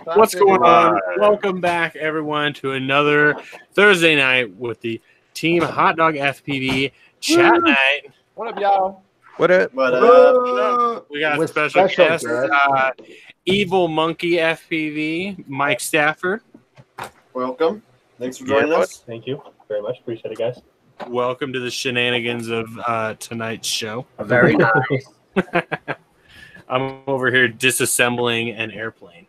What's going on? Welcome back, everyone, to another Thursday night with the Team Hot Dog FPV chat night. What up, y'all? What up? What up? We got With special guest, guest. Evil Munkey FPV, Mike Stafford. Welcome. Thanks for joining us. Thank you very much. Appreciate it, guys. Welcome to the shenanigans of tonight's show. Very nice. I'm over here disassembling an airplane.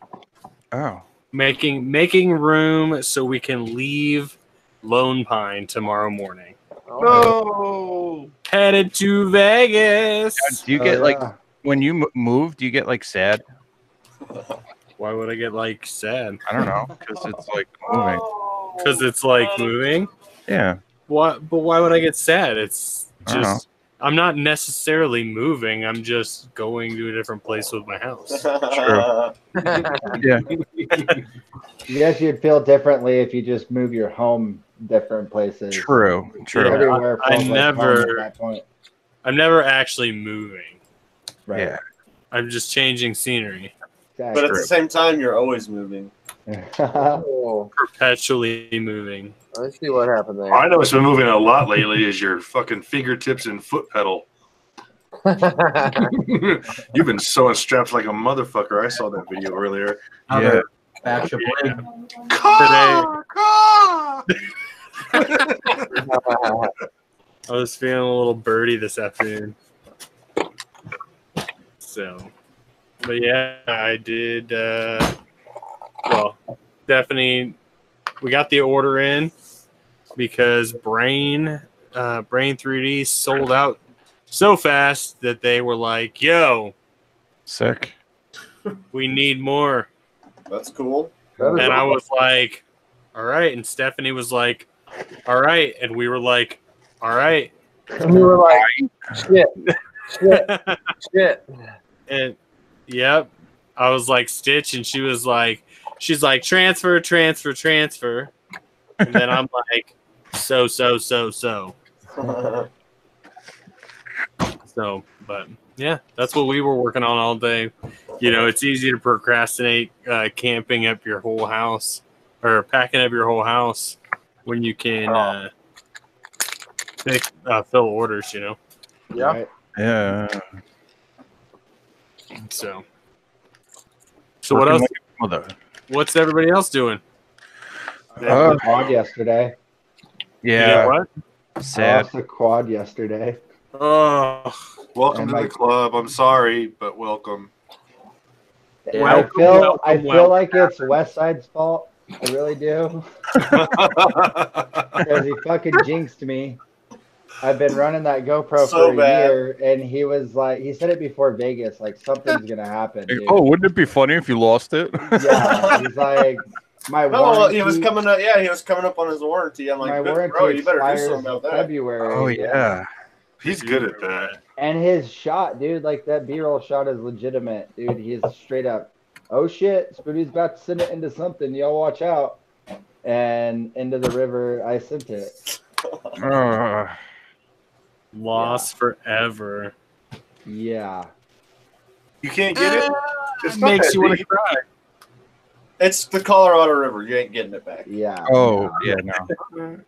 Oh. Making room so we can leave Lone Pine tomorrow morning. No. Headed to Vegas. Do you get like when you move? Do you get like sad? Why would I get like sad? I don't know, because it's like moving. Because it's like moving. Yeah. What? But why would I get sad? It's I don't know. just I'm not necessarily moving. I'm just going to a different place with my house. True. Yeah. Yes, you'd feel differently if you just move your home different places. True. True. Yeah. Everywhere I feels like never- home at that point. I'm never actually moving. Right. Yeah. I'm just changing scenery. But at the same time, you're always moving. Perpetually moving. Let's see what happened there. I know it's been moving a lot lately is your fucking fingertips and foot pedal. You've been sewing straps like a motherfucker. I saw that video earlier. Yeah. Back your blade. Car! I was feeling a little birdie this afternoon. So, but yeah, I did. Well, definitely, we got the order in because Brain 3D sold out so fast that they were like, "Yo, Sick. we need more." That's cool. And I was like, "All right," and Stephanie was like, "All right," and we were like, "All right." And we were like, shit. And yep, I was like Stitch, and she's like transfer. And then I'm like, so. So, but yeah, that's what we were working on all day. You know, it's easy to procrastinate camping up your whole house or packing up your whole house when you can fill orders, you know? Yeah. Right. Yeah. So what else? What's everybody else doing? The quad yesterday. Yeah. What? I Sad. lost the quad yesterday. Oh, Welcome And to my- the club. I'm sorry, but welcome. I feel like it's Westside's fault. I really do. Because he fucking jinxed me. I've been running that GoPro So for a bad. year, and he was like, he said it before Vegas, like something's gonna happen. Dude. Oh, wouldn't it be funny if you lost it? Yeah, he's like, my No, well, warranty. he was coming up. Yeah, he was coming up on his warranty. I'm My like, warranty bro, you better do expires something about in that. February. Oh yeah. He's good at that. And his shot, dude, like that B-roll shot is legitimate, dude. He's straight up, oh shit, Spoody's about to send it into something. Y'all watch out. And into the river, I sent it. lost forever. Yeah. You can't get it? It's It not makes that you want to deep. cry. It's the Colorado River. You ain't getting it back. Yeah. Oh yeah. No.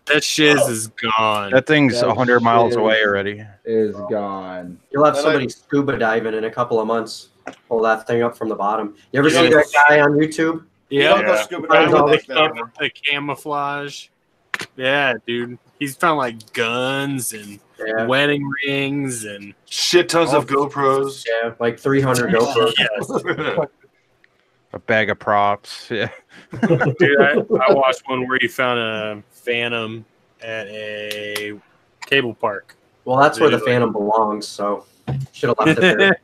That shiz is gone. That thing's That 100 miles shit away already. Is gone. You'll have And somebody scuba diving in a couple of months. Pull that thing up from the bottom. You ever You see don't that guy on YouTube? You Yeah, don't go scuba Guy diving with like the, that. the camouflage. Yeah, dude. He's found like guns and Yeah. wedding rings and Shit tons of GoPros. Yeah, like 300 GoPros. yes. A bag of props. Yeah. Dude, I watched one where he found a Phantom at a cable park. Well, that's where the Phantom belongs, so should have left it there.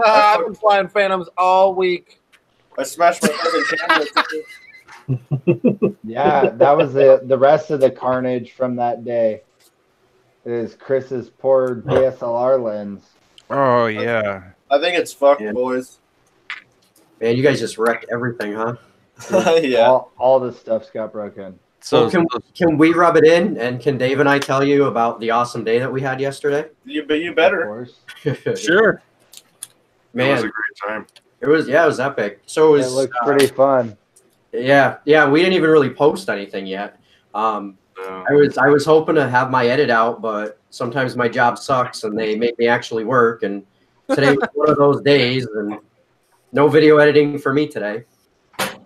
I've been flying Phantoms all week. I smashed my fucking camera. Yeah, that was the rest of the carnage from that day. Is Chris's poor DSLR lens. Oh yeah. I think it's fucked, Yeah. boys. Man, you guys just wrecked everything, huh? Yeah. All the stuff's got broken. So Well, can we rub it in, and can Dave and I tell you about the awesome day that we had yesterday? You Of better. course. Sure. That was Man, a great time. It was epic. So It looks pretty fun. Yeah, we didn't even really post anything yet. I was hoping to have my edit out, but sometimes my job sucks and they make me actually work. And today was one of those days, and no video editing for me today.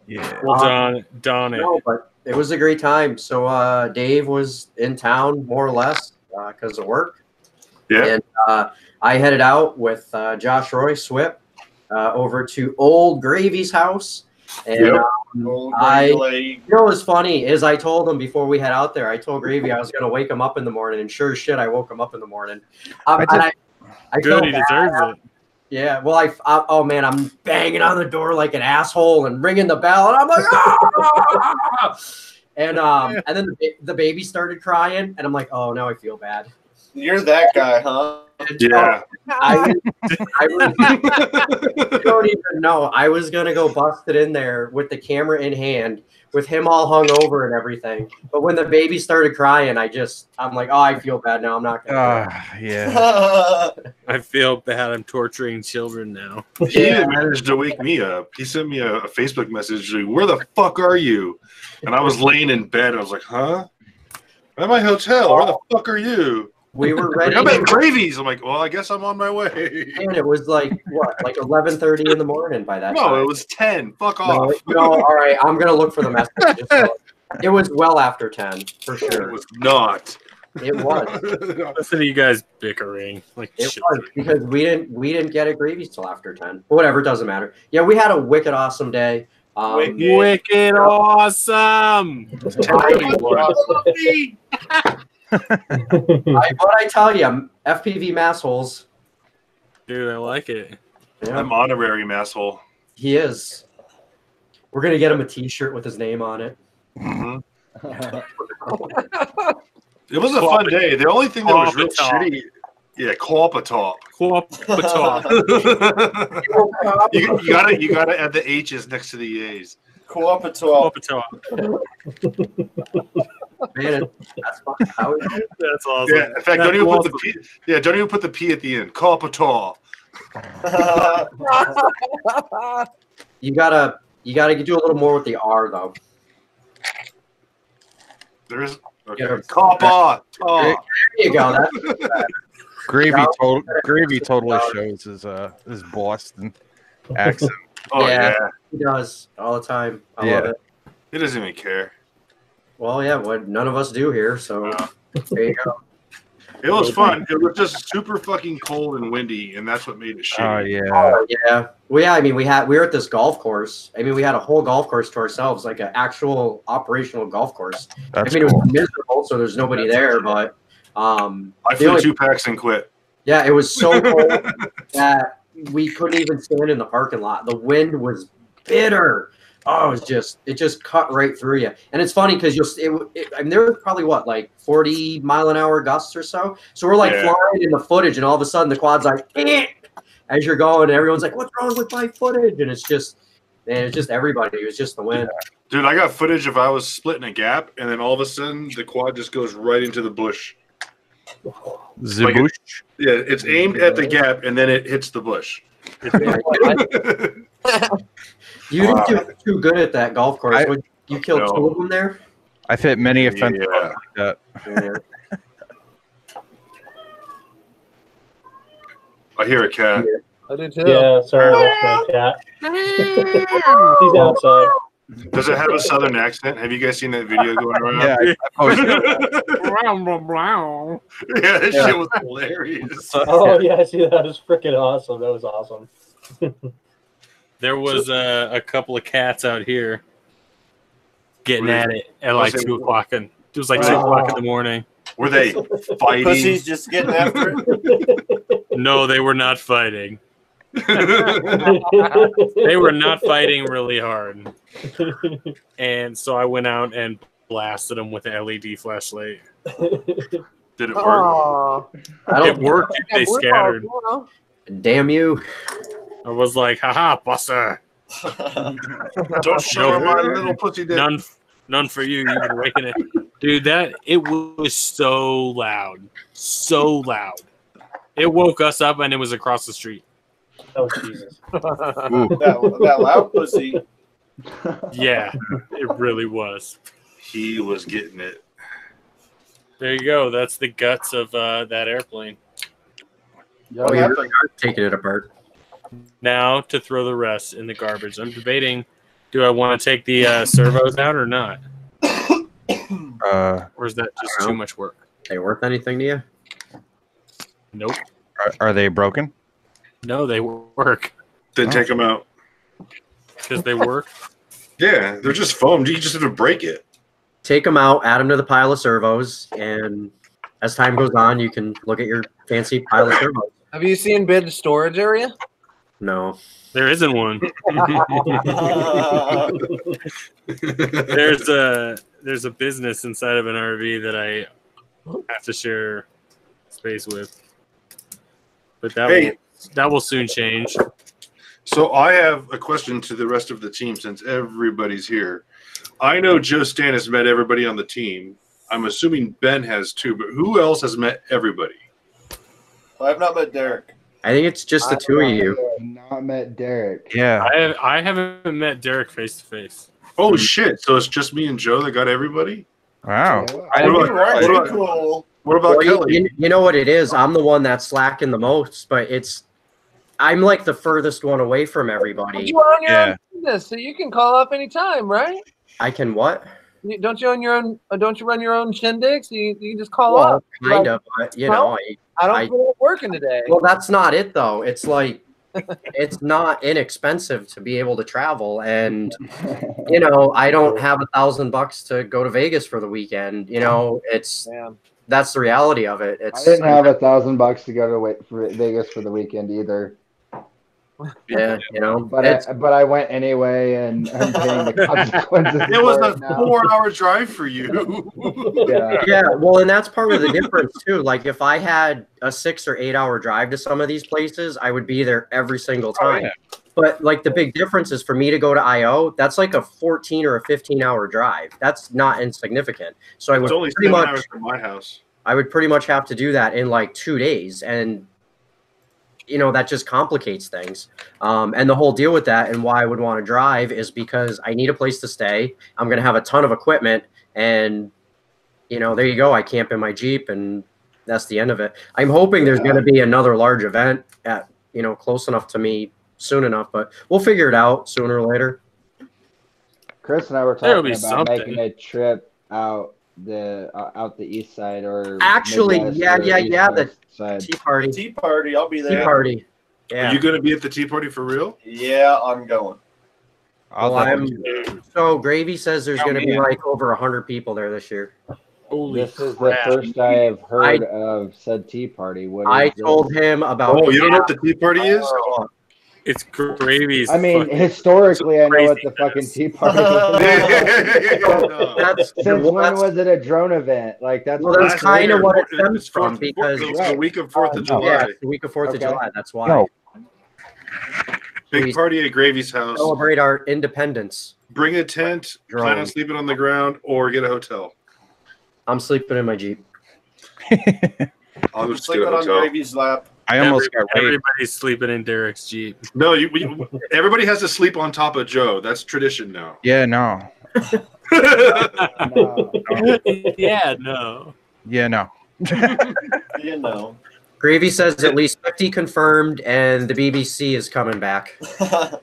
Yeah. Well, Don it. No, but it was a great time. So Dave was in town more or less because of work. Yeah. And I headed out with Josh Roy Swip over to Old Gravy's house. And Yep. you know what's funny is I told him before we head out there, I told Gravy I was going to wake him up in the morning, and sure as shit, I woke him up in the morning. I Good, he deserves it. Yeah, well, oh man, I'm banging on the door like an asshole and ringing the bell, and I'm like, ah! and then the baby started crying, and I'm like, oh, now I feel bad. You're that guy, huh? Yeah. I don't even know. I was gonna go bust it in there with the camera in hand, with him all hung over and everything. But when the baby started crying, I'm like, oh, I feel bad now. I'm not gonna. Yeah. I feel bad. I'm torturing children now. He even managed to wake me up. He sent me a Facebook message, like, where the fuck are you? And I was laying in bed. I was like, huh? I'm at my hotel. Where the fuck are you? We were ready. I'm at Gravy's. I'm like, well, I guess I'm on my way. And it was like what, like 11:30 in the morning by that time. No, it was 10. Fuck off. No, all right. I'm gonna look for the message. It was well after 10 for sure. It was not. It was. Listen to you guys bickering. Like It shit. was because we didn't get at Gravy's till after 10. But whatever, it doesn't matter. Yeah, we had a wicked awesome day. Wicked awesome. What I tell you, FPV massholes. Dude, I like it. Yeah, I'm honorary masshole. he is. We're gonna get him a T-shirt with his name on it. Mhm. It was a fun day. The only thing that was real shitty, Qualpatop. you gotta add the H's next to the A's. Qualpatop. Man, that's fun. That's awesome. Yeah, in fact, don't even put the P. Yeah, don't even put the P at the end. Qualpatop. You gotta do a little more with the R though. There's Yeah. Qualpatop. There you go. That's Gravy totally shows his Boston accent. Oh yeah. He does all the time. I Yeah. love it. He doesn't even care. Well, yeah, what none of us do here, so there you go. It was fun. It was just super fucking cold and windy, and that's what made it shitty. Oh yeah. Yeah. Well, yeah, I mean, we were at this golf course. I mean, we had a whole golf course to ourselves, like an actual operational golf course. That's I mean, cool. it was miserable, so there's nobody there, but I the flew only- 2 packs and quit. yeah, it was so cold that we couldn't even stand in the parking lot. The wind was bitter. Oh, it just cut right through you. And it's funny because I mean, there were probably what, like 40-mile-an-hour gusts or so. So we're like flying in the footage, and all of a sudden the quad's like, eh! As you're going, and everyone's like, "What's wrong with my footage?" And it's just everybody. It was just the wind. Dude, I got footage of I was splitting a gap, and then all of a sudden the quad just goes right into the bush. Zabush. Yeah, it's aimed at the gap, and then it hits the bush. You didn't do too good at that golf course. You killed 2 of them there. I've hit many offensive Yeah. like that. Yeah. I hear a cat. I do too. Yeah, sorry, that's my cat. He's outside. Does it have a southern accent? Have you guys seen that video going around? Yeah, Yeah, that shit was hilarious. Oh yeah, see, that was freaking awesome. That was awesome. There was a couple of cats out here getting at it at like 2 o'clock. It was like 2 o'clock in the morning. Were they fighting? Pussy's just getting after it. No, they were not fighting. They were not fighting really hard. And so I went out and blasted them with an LED flashlight. Did it work? Aw. It worked. They scattered. Damn you! I was like, haha, buster. Don't show my little pussy dick. None for you. You've been waking it. Dude, it was so loud. So loud. It woke us up and it was across the street. Oh Jesus! That loud pussy. Yeah, it really was. He was getting it. There you go. That's the guts of that airplane. Oh, you really are taking it apart. Now to throw the rest in the garbage. I'm debating, do I want to take the servos out or not? Or is that just too much work? They worth anything to you? Nope. Are they broken? No, they work. Then take them out. Because they work? Yeah, they're just foamed. You just have to break it. Take them out, add them to the pile of servos, and as time goes on, you can look at your fancy pile of servos. Have you seen Bid's storage area? No. There isn't one. There's a business inside of an RV that I have to share space with. But that will soon change. So I have a question to the rest of the team since everybody's here. I know Joe Stan has met everybody on the team. I'm assuming Ben has too, but who else has met everybody? I have not met Derek. I think it's just the two of you. I have not met Derek. Yeah. I haven't met Derek face to face. Oh shit! So it's just me and Joe that got everybody. Wow. What about Well, Kelly? you know what it is? I'm the one that's slacking the most, but I'm like the furthest one away from everybody. You are on your own business, so you can call up anytime, right? I can what? Don't you run your own shindigs? You can just call Well, up. kind of, but you know, I don't feel like working today. Well, that's not it though. It's like it's not inexpensive to be able to travel, and you know, I don't have $1,000 to go to Vegas for the weekend. You know, that's the reality of it. I didn't have $1,000 to go to Vegas for the weekend either. Yeah, you know, but I went anyway, and I'm paying the consequences. It was a 4-hour drive for you. Yeah, well, and that's part of the difference too. Like if I had a 6 or 8 hour drive to some of these places, I would be there every single time. Oh, yeah. But like the big difference is for me to go to IO, that's like a 14 or a 15-hour drive. That's not insignificant. So I would only pretty 7 much hours from my house. I would pretty much have to do that in like 2 days, and you know, that just complicates things. And the whole deal with that and why I would want to drive is because I need a place to stay. I'm going to have a ton of equipment, and, you know, there you go. I camp in my Jeep, and that's the end of it. I'm hoping there's going to be another large event at, you know, close enough to me soon enough, but we'll figure it out sooner or later. Chris and I were talking about making a trip out the east side, or actually, yeah, the side. tea party. Tea party, I'll be there. Tea party. Yeah. Are you going to be at the tea party for real? Yeah, I'm going. So Gravy says there's going to be like over 100 people there this year. This is the first I have heard of said tea party. I told him about. Oh, you don't know what the tea party is? It's Gravy's. I mean, historically, I know what the fucking tea party is. Since when was it a drone event? Like that's. Well, that's kind of what it stems from, because it's the week of 4th of July. Yeah, it's the week of 4th of July. That's why. No. Big party at Gravy's house. Celebrate our independence. Bring a tent. Plan on sleeping on the ground, or get a hotel. I'm sleeping in my Jeep. I'll just sleeping on Gravy's lap. I almost got raped. Everybody's sleeping in Derek's Jeep. No, everybody has to sleep on top of Joe. That's tradition now. Yeah, no. No. Yeah, no. Yeah, no. You know. Gravy says at least 50 confirmed, and the BBC is coming back. The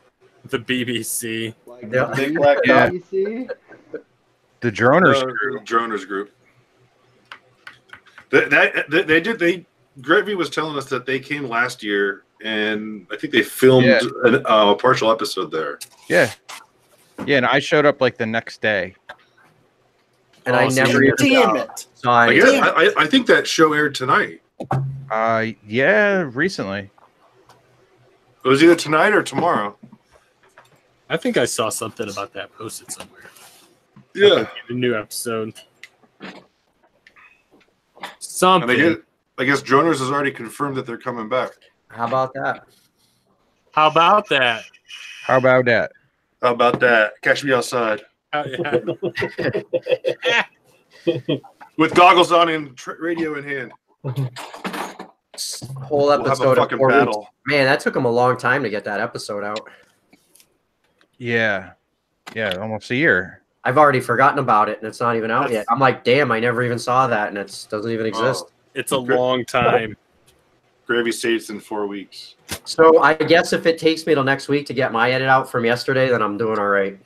BBC. Like Yeah. Big black Yeah. BBC? The droners group. Droners group. They Gravy was telling us that they came last year, and I think they filmed a partial episode there. Yeah. Yeah, and I showed up like the next day. And I never even Damn it. saw it. I think that show aired tonight. Yeah, recently. It was either tonight or tomorrow. I think I saw something about that posted somewhere. Yeah. A new episode. Something. And I guess Droners has already confirmed that they're coming back. How about that? How about that? How about that? How about that? Catch me outside. Yeah. With goggles on and radio in hand. whole We'll have episode a of fucking 4 weeks. battle. Man, that took them a long time to get that episode out. Yeah. Yeah, almost a year. I've already forgotten about it, and it's not even out yet. I'm like, damn, I never even saw that, and it doesn't even exist. It's a long time. Gravy states in 4 weeks. So I guess if it takes me till next week to get my edit out from yesterday, then I'm doing all right.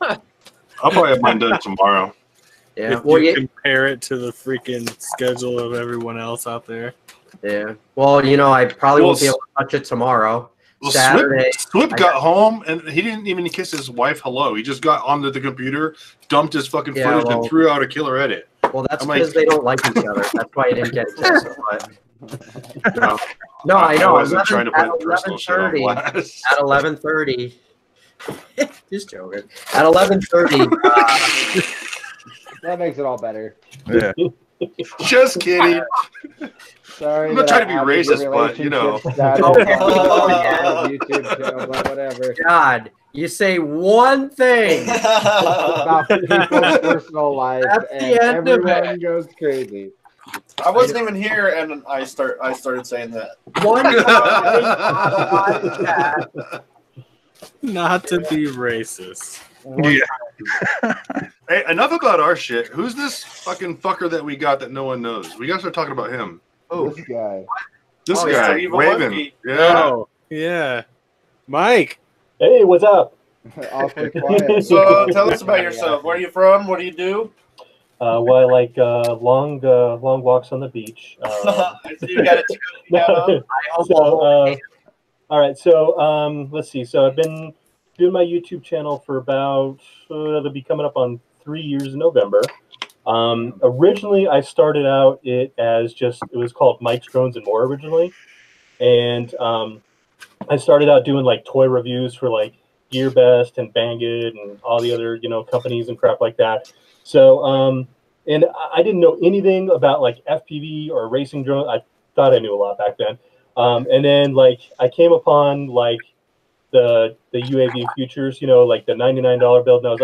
I'll probably have mine done tomorrow. Yeah. If Well, you yeah. compare it to the freaking schedule of everyone else out there. Yeah. Well, you know, I probably won't be able to touch it tomorrow. Well, Saturday. Swip got home and he didn't even kiss his wife hello. He just got onto the computer, dumped his fucking footage, and threw out a killer edit. Well, that's because they don't like each other. That's why I didn't get a kiss. No, I know. I wasn't trying to put personal shit on 11:30. blast. At 11:30. Just joking. At 11:30. That makes it all better. Yeah. Just kidding. Sorry. I'm not trying to be racist, but you know. YouTube channel, but whatever. God, you say one thing About people's personal life, That's the and end of everyone goes crazy. I wasn't even here, and I started saying that. one Not to be racist. Yeah. Hey, enough about our shit. Who's this fucking fucker that we got that no one knows? We gotta start talking about him. This guy. This Oh, guy, yeah, Evil Raven. Monkey. Yeah. Oh, yeah. Mike. Hey, what's up? Awfully quiet. So tell us about yourself. Where are you from? What do you do? Well, I like long walks on the beach. I see you got a chicken hat on. So, all right. So, let's see. So, I've been doing my YouTube channel for about it'll be coming up on 3 years in November. Originally, I started out it was called Mike's Drones and More originally, and I started out doing like toy reviews for like GearBest and Banggood and all the other companies and crap like that. So and I didn't know anything about like FPV or racing drones. I thought I knew a lot back then, and then like I came upon like the UAV futures, like the $99 build, and I was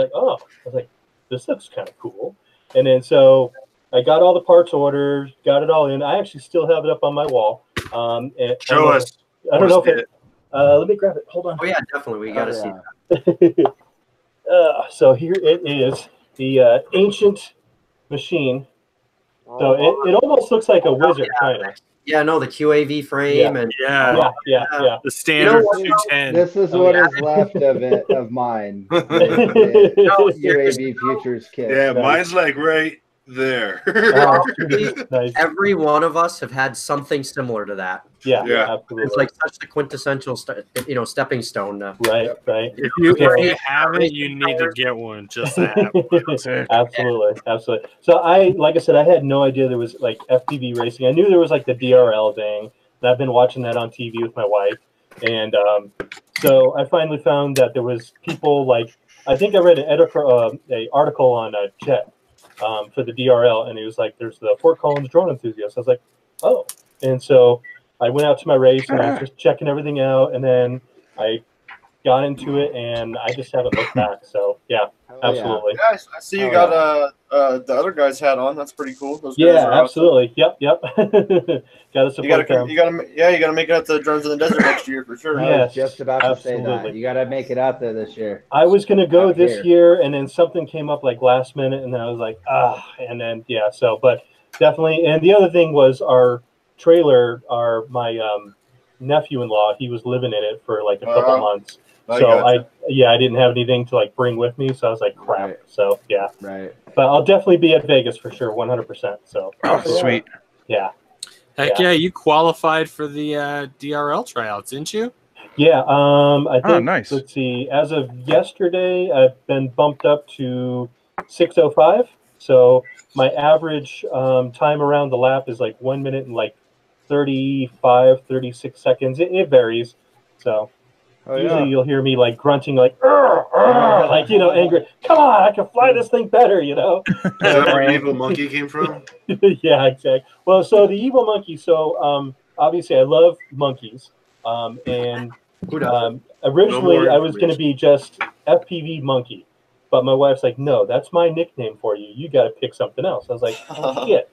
like, this looks kind of cool. And then so I got all the parts ordered, got it all in. I actually still have it up on my wall. And Show us. I don't know if it. Let me grab it. Hold on. Oh yeah, definitely. We got to see that. So here it is, the ancient machine. So it almost looks like a wizard, kind of. Yeah, no, the QAV frame and Yeah. The standard 210. This is what is left of it, of mine. UAV Futures kit. Yeah, mine's like right there. Nice. Every one of us have had something similar to that. Yeah, Yeah. absolutely. It's like such a quintessential, stepping stone. Right. If you haven't, you need to get one just to have one. Absolutely. So like I said, I had no idea there was like FPV racing. I knew there was like the DRL thing, and I've been watching that on TV with my wife. And so I finally found that there was people like, I think I read an article on Chet for the DRL, and it was like, there's the Fort Collins drone enthusiast. I was like, oh. And so I went out to my race and I was just checking everything out, and then I got into it, and I just haven't looked back. So yeah, absolutely. Yeah, I see you got the other guy's hat on. That's pretty cool. Those guys Yeah, are absolutely. Awesome. Yep. Gotta support them. You gotta make it out to Drones in the Desert next year for sure. I was just about to say that. You gotta make it out there this year. I was gonna go this year, and then something came up like last minute, and then I was like, and then so, but definitely. And the other thing was our trailer, my nephew-in-law, he was living in it for like a couple months. So I didn't have anything to like bring with me, so I was like, crap. Right. So yeah. Right. But I'll definitely be at Vegas for sure, 100%. So sweet. Yeah. Heck yeah, you qualified for the DRL tryouts, didn't you? Yeah. I think. Nice. Let's see. As of yesterday, I've been bumped up to 6:05. So my average time around the lap is like 1 minute and like 35, 36 seconds. It varies. So usually you'll hear me like grunting, like, like, angry. Come on, I can fly this thing better, Is that where Evil Monkey came from? Yeah, exactly. Well, so the Evil Monkey, so obviously I love monkeys. And originally I was going to be just FPV Monkey. But my wife's like, no, that's my nickname for you. You got to pick something else. I was like, oh, shit.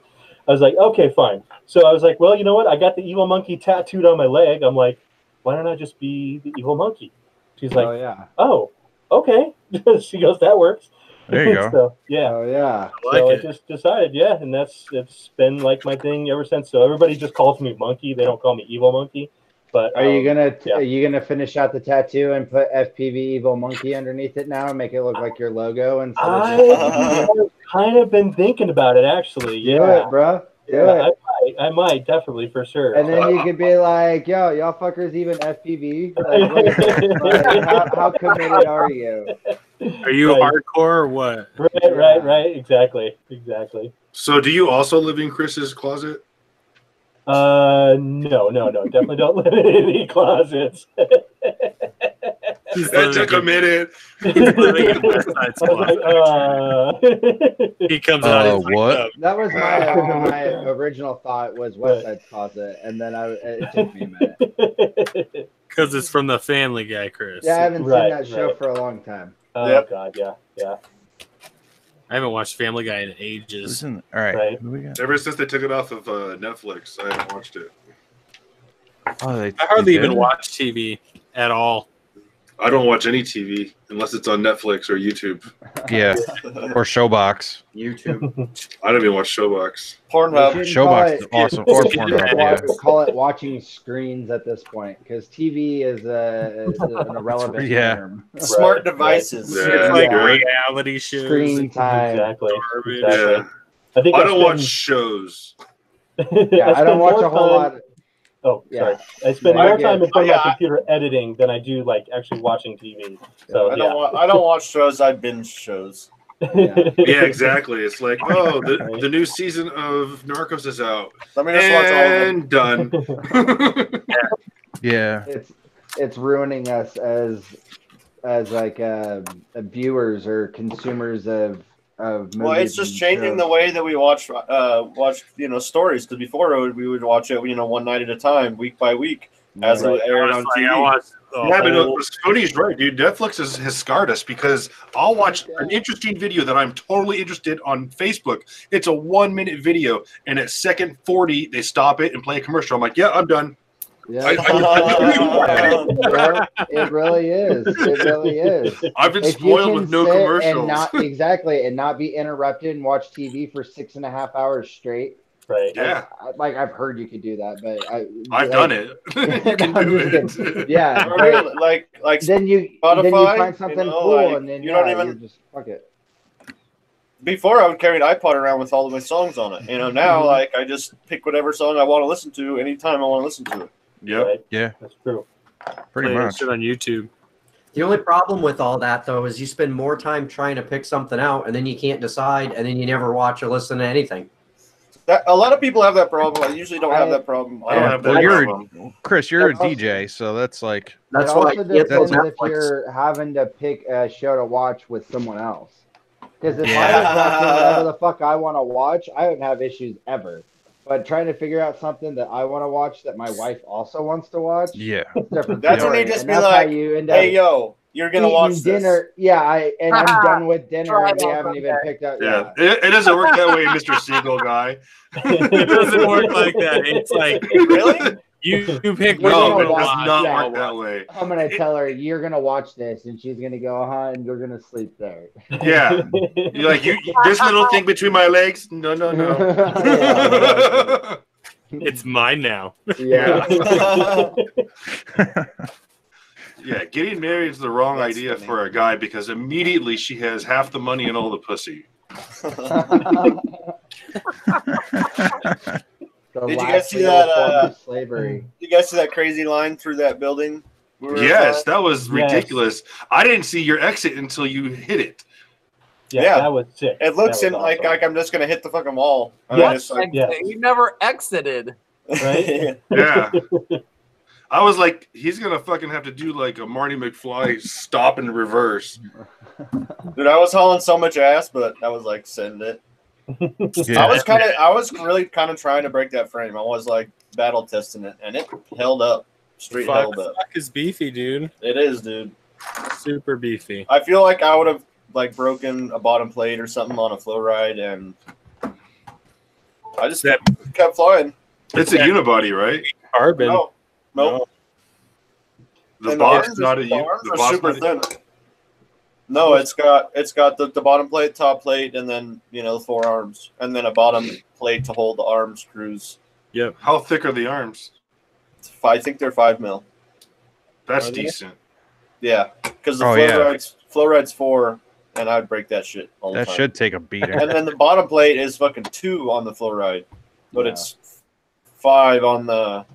I was like, okay, fine. So I was like, well, you know what? I got the Evil Monkey tattooed on my leg. I'm like, why don't I just be the Evil Monkey? She's like, Oh yeah. oh, okay. She goes, that works. There you go. So yeah. Oh yeah. So I just decided, yeah, and it's been like my thing ever since. So everybody just calls me Monkey. They don't call me Evil Monkey. But Are you gonna finish out the tattoo and put FPV Evil Monkey underneath it now and make it look like your logo instead of I've kind of been thinking about it actually. Do it, bro. Do it. I might definitely for sure. And then you could be like, yo, y'all fuckers even FPV? Like, how committed are you? Are you hardcore or what? Right. Exactly. So, do you also live in Chris's closet? No. Definitely don't live in any closets. That took a minute. Living in West Side's closet. He comes out. What? That was my original thought was West Side's Closet, and then it took me a minute. Because it's from the Family Guy, Chris. Yeah, I haven't seen that show for a long time. Oh God, yeah. I haven't watched Family Guy in ages. All right. Who we got? Ever since they took it off of Netflix, I haven't watched it. Oh, I hardly even watch TV at all. I don't watch any TV unless it's on Netflix or YouTube. Yeah, or Showbox. YouTube. I don't even watch Showbox. Pornhub. Showbox is awesome. Or Pornhub, yeah. Call it watching screens at this point because TV is an irrelevant term. Smart devices. It's like reality shows. Screen time. Exactly. Yeah. I think I don't watch shows. Yeah, I don't watch a whole lot. Oh, sorry. I spend more time in front of my computer editing than I do like actually watching TV. So I don't watch shows. I binge shows. Yeah, exactly. It's like, oh, the new season of Narcos is out. Let me just watch all of them. Done. Yeah. It's ruining us as like viewers or consumers of movies. Well, it's just changing the way that we watch stories. Because before we would watch it, one night at a time, week by week, as it aired on TV. Yeah, but Cody's right, dude. Netflix has scarred us because I'll watch an interesting video that I'm totally interested on Facebook. It's a 1-minute video, and at second 40, they stop it and play a commercial. I'm like, yeah, I'm done. Yeah. It really is. It really is. I've been spoiled with no commercials. And not be interrupted and watch TV for 6.5 hours straight. Right. Yeah. Like I've heard you could do that, but I've done it. You can do it. Yeah. Like then you find something cool, and then you don't even just fuck it. Before I would carry an iPod around with all of my songs on it. Now I just pick whatever song I want to listen to anytime I want to listen to it. Yeah. Right? Yeah. That's true. Pretty much. Shit on YouTube. The only problem with all that, though, is you spend more time trying to pick something out, and then you can't decide, and then you never watch or listen to anything. A lot of people have that problem. I usually don't have that problem. I don't have that problem. Chris, you're a DJ, so that's like... That's why it also depends if you're having to pick a show to watch with someone else. Because if I was watching whatever the fuck I want to watch, I wouldn't have issues ever. But trying to figure out something that I want to watch that my wife also wants to watch, different. That's when you just be like, "Hey, yo, you're gonna watch dinner." This. Yeah, I'm done with dinner, and we haven't even picked up. Yeah, it doesn't work that way, Mr. Siegel guy. It doesn't work like that. It's like really. You pick no, it does not work that way. I'm gonna tell her you're gonna watch this, and she's gonna go, and you're gonna sleep there. Yeah, you're like this little thing between my legs. No. It's mine now. Yeah. Yeah, getting married is the wrong idea for a guy because immediately she has half the money and all the pussy. Did you guys see that? Slavery. You guys see that crazy line through that building? Yes, that was ridiculous. I didn't see your exit until you hit it. Yeah, that was sick. It looks like I'm just gonna hit the fucking wall. You never exited, right? Yeah. I was like, he's gonna fucking have to do like a Marty McFly stop and reverse. Dude, I was hauling so much ass, but I was like, send it. Yeah. I was really kind of trying to break that frame. I was like battle testing it, and it held up. Held up. Fuck is beefy, dude. It is, dude. Super beefy. I feel like I would have like broken a bottom plate or something on a flow ride, and I just kept flying. It's a unibody, right? Carbon. No. The box is not a the arms are super thin. No, it's got the bottom plate, top plate, and then the 4 arms, and then a bottom plate to hold the arm screws. Yep. How thick are the arms? I think they're 5 mil. That's decent. Yeah, because the flow ride's 4, and I'd break that shit all the time. That should take a beating. And then the bottom plate is fucking 2 on the flow ride, but it's 5 on the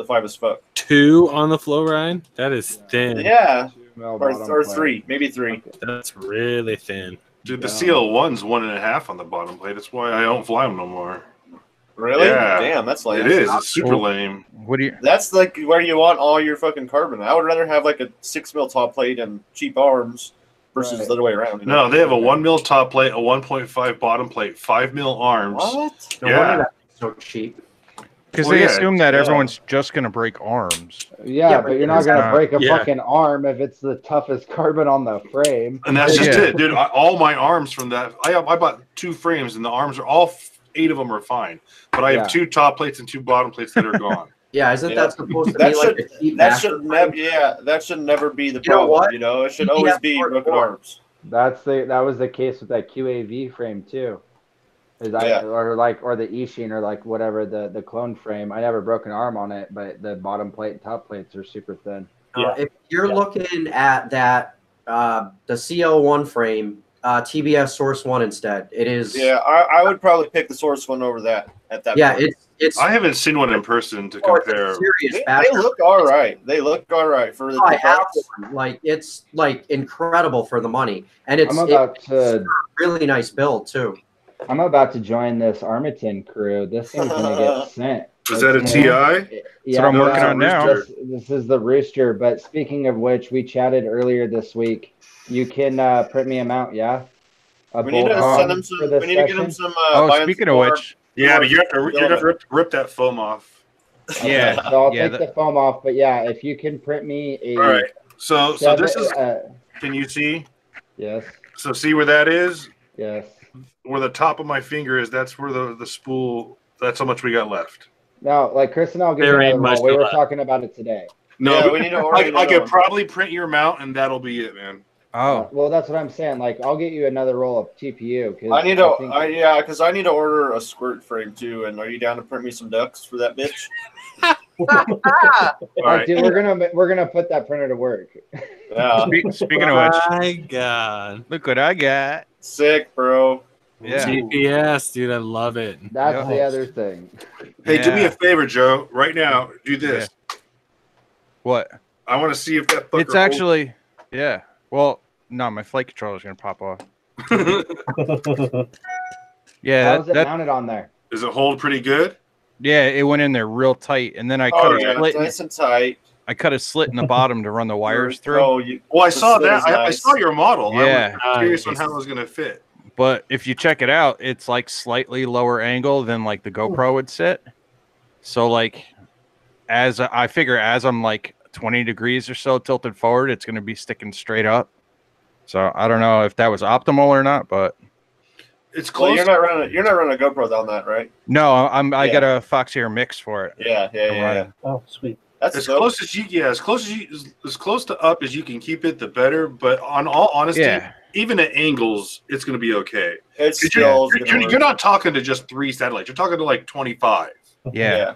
5 as fuck. 2 on the flow ride? That is thin. Yeah. Or 3, maybe 3. That's really thin. Dude, the CL1's 1.5 on the bottom plate. That's why I don't fly them no more. Really? Yeah. Damn, that's lame. It is. It's super lame. What do you? That's like where you want all your fucking carbon. I would rather have like a 6 mil top plate and cheap arms versus the other way around. No, they have a 1 mil top plate, a 1.5 bottom plate, 5 mil arms. What? No wonder that's so cheap. Because they assume that everyone's just going to break arms. Yeah, but you're not going to break a fucking arm if it's the toughest carbon on the frame. And that's just it, dude. All my arms from that, I bought 2 frames, and the arms are all 8 of them are fine. But I have 2 top plates and 2 bottom plates that are gone. Yeah, isn't that supposed to be like a cheap that should never be the problem. It should always be broken arms. That was the case with that QAV frame too. Or the E-Sheen or like whatever the clone frame. I never broke an arm on it, but the bottom plate and top plates are super thin. If you're looking at that, the CL1 frame, TBS Source 1 instead. It is. Yeah, I would probably pick the Source 1 over that at that point. It's. I haven't seen one in person to compare. They look all right. They look all right for the. I have one. Like it's like incredible for the money, and it's a really nice build too. I'm about to join this Armiton crew. This thing's gonna get sent. Is that a TI? Yeah, that's what I'm working on now. This is the Rooster. But speaking of which, we chatted earlier this week. You can print me them out, yeah? We need to send them some. We need to get them some. Speaking of which, yeah, but you have to rip that foam off. Yeah, so I'll take the foam off. But yeah, if you can print me a. All right. So this is. Can you see? Yes. So see where that is? Yes. Where the top of my finger is, that's where the spool. That's how much we got left. No, like Chris and I'll give you another roll. We were talking about it today. No, we need to order. I could probably print your mount, and that'll be it, man. Oh, well, that's what I'm saying. Like, I'll get you another roll of TPU. Because I need to order a squirt frame too. And are you down to print me some ducks for that bitch? Right. Dude, we're gonna put that printer to work. Yeah. Speaking of which, my God, look what I got. Sick, bro. Yeah. GPS, dude, I love it. That's the other thing. Hey, do me a favor, Joe. Right now, do this. Yeah. What? I want to see if that fucker It's actually, yeah. Well, no, my flight controller is gonna pop off. Yeah. How's it mounted on there? Does it hold pretty good? Yeah, it went in there real tight, and then I cut a slit. Nice and tight. I cut a slit in the bottom to run the wires through. I saw that. I saw your model. Yeah. I was curious on how it was going to fit. But if you check it out, it's like slightly lower angle than like the GoPro would sit. So like, as I'm like 20 degrees or so tilted forward, it's going to be sticking straight up. So I don't know if that was optimal or not, but it's close. Well, you're not running a GoPro on that, right? No, I got a Foxeer Mix for it. Yeah. Oh, sweet. That's as close as you as close to up as you can keep it, the better. But on all honesty, even at angles, it's going to be okay. You're not talking to just 3 satellites. You're talking to like 25. Yeah.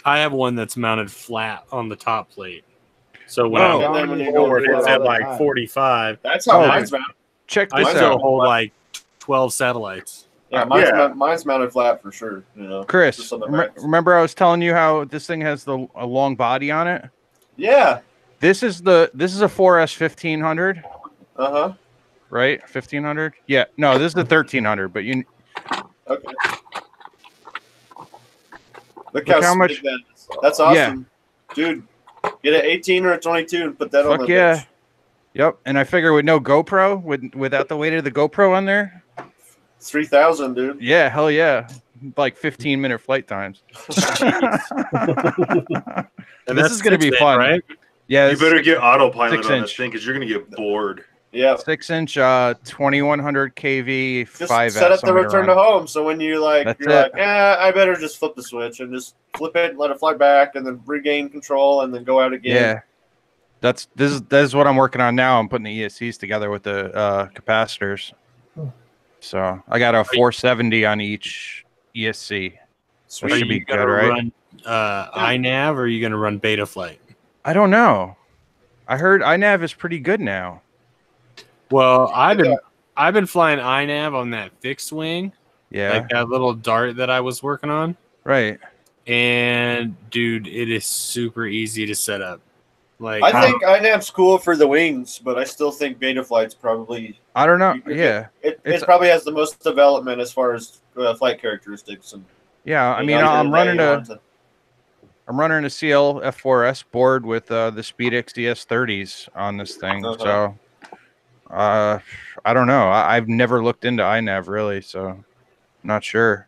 I have one that's mounted flat on the top plate. So when I go forward, it's at like 45. That's how mine's mounted. Check this out. I still hold like 12 satellites. Yeah, mine's mounted flat for sure. Chris, remember I was telling you how this thing has a long body on it? Yeah. This is a 4S 1500. Right, 1500. Yeah, no, this is the 1300. But you. Okay. Look how much that is. That's awesome, dude. Get an 18 or a 22 and put that on the bench. Yep, and I figure with no GoPro, without the weight of the GoPro on there, 3,000, dude. Yeah, hell yeah, like 15-minute flight times. And this is gonna be fun, right? Yeah, you better get autopilot on this thing because you're gonna get bored. Yeah. 6-inch, 2100 kV, Just 5S. set up the I'm gonna return to run. home. So when you like, That's you're it. like, I better just flip the switch and just flip it, let it fly back, and then regain control, and then go out again. Yeah. This is what I'm working on now. I'm putting the ESCs together with the capacitors. So I got a 470 on each ESC. Sweet. That should be good, right? Run iNav, or are you gonna run Betaflight? I don't know. I heard iNav is pretty good now. Well, I've been flying iNav on that fixed wing, Yeah. like that little dart that I was working on. Right. And dude, it is super easy to set up. Like I think iNav's cool for the wings, but I still think Betaflight's probably. I don't know. Yeah. It probably has the most development as far as flight characteristics. And, Yeah. I mean, I'm running a CL F4S board with the SpeedX DS30s on this thing. So, I don't know. I've never looked into iNav really, so I'm not sure.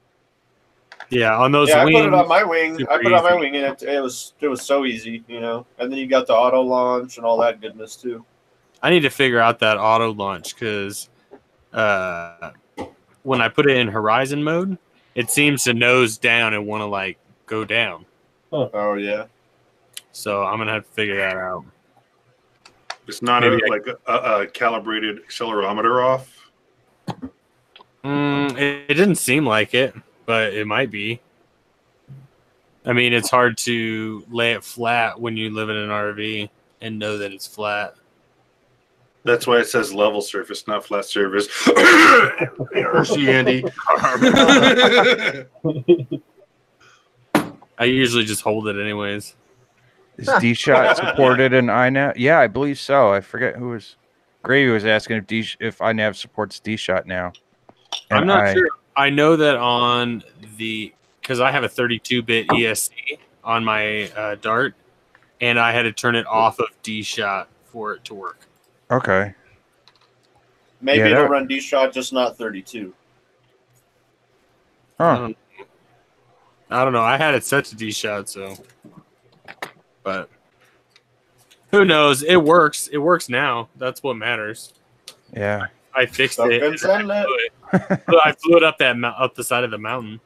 Yeah, on those wings. I put it on my wing. I put it on my wing, and it was so easy, you know. And then you got the auto launch and all that goodness too. I need to figure out that auto launch because when I put it in horizon mode, it seems to nose down and want to like go down. Oh yeah. So I'm gonna have to figure that out. It's not like a calibrated accelerometer off. It didn't seem like it, but it might be. I mean, it's hard to lay it flat when you live in an RV and know that it's flat. That's why it says level surface, not flat surface. Andy. I usually just hold it anyways. Is D-Shot supported in iNav? Yeah, I believe so. I forget who was. Gravy was asking if iNav supports D-Shot now. And I'm not sure. I know that on because I have a 32-bit ESC on my Dart, and I had to turn it off of D-Shot for it to work. Okay. Maybe it'll run D-Shot, just not 32. Huh. I don't know. I had it set to D-Shot, so. But who knows? It works. It works now. That's what matters. Yeah. I fixed it. I flew it up the side of the mountain.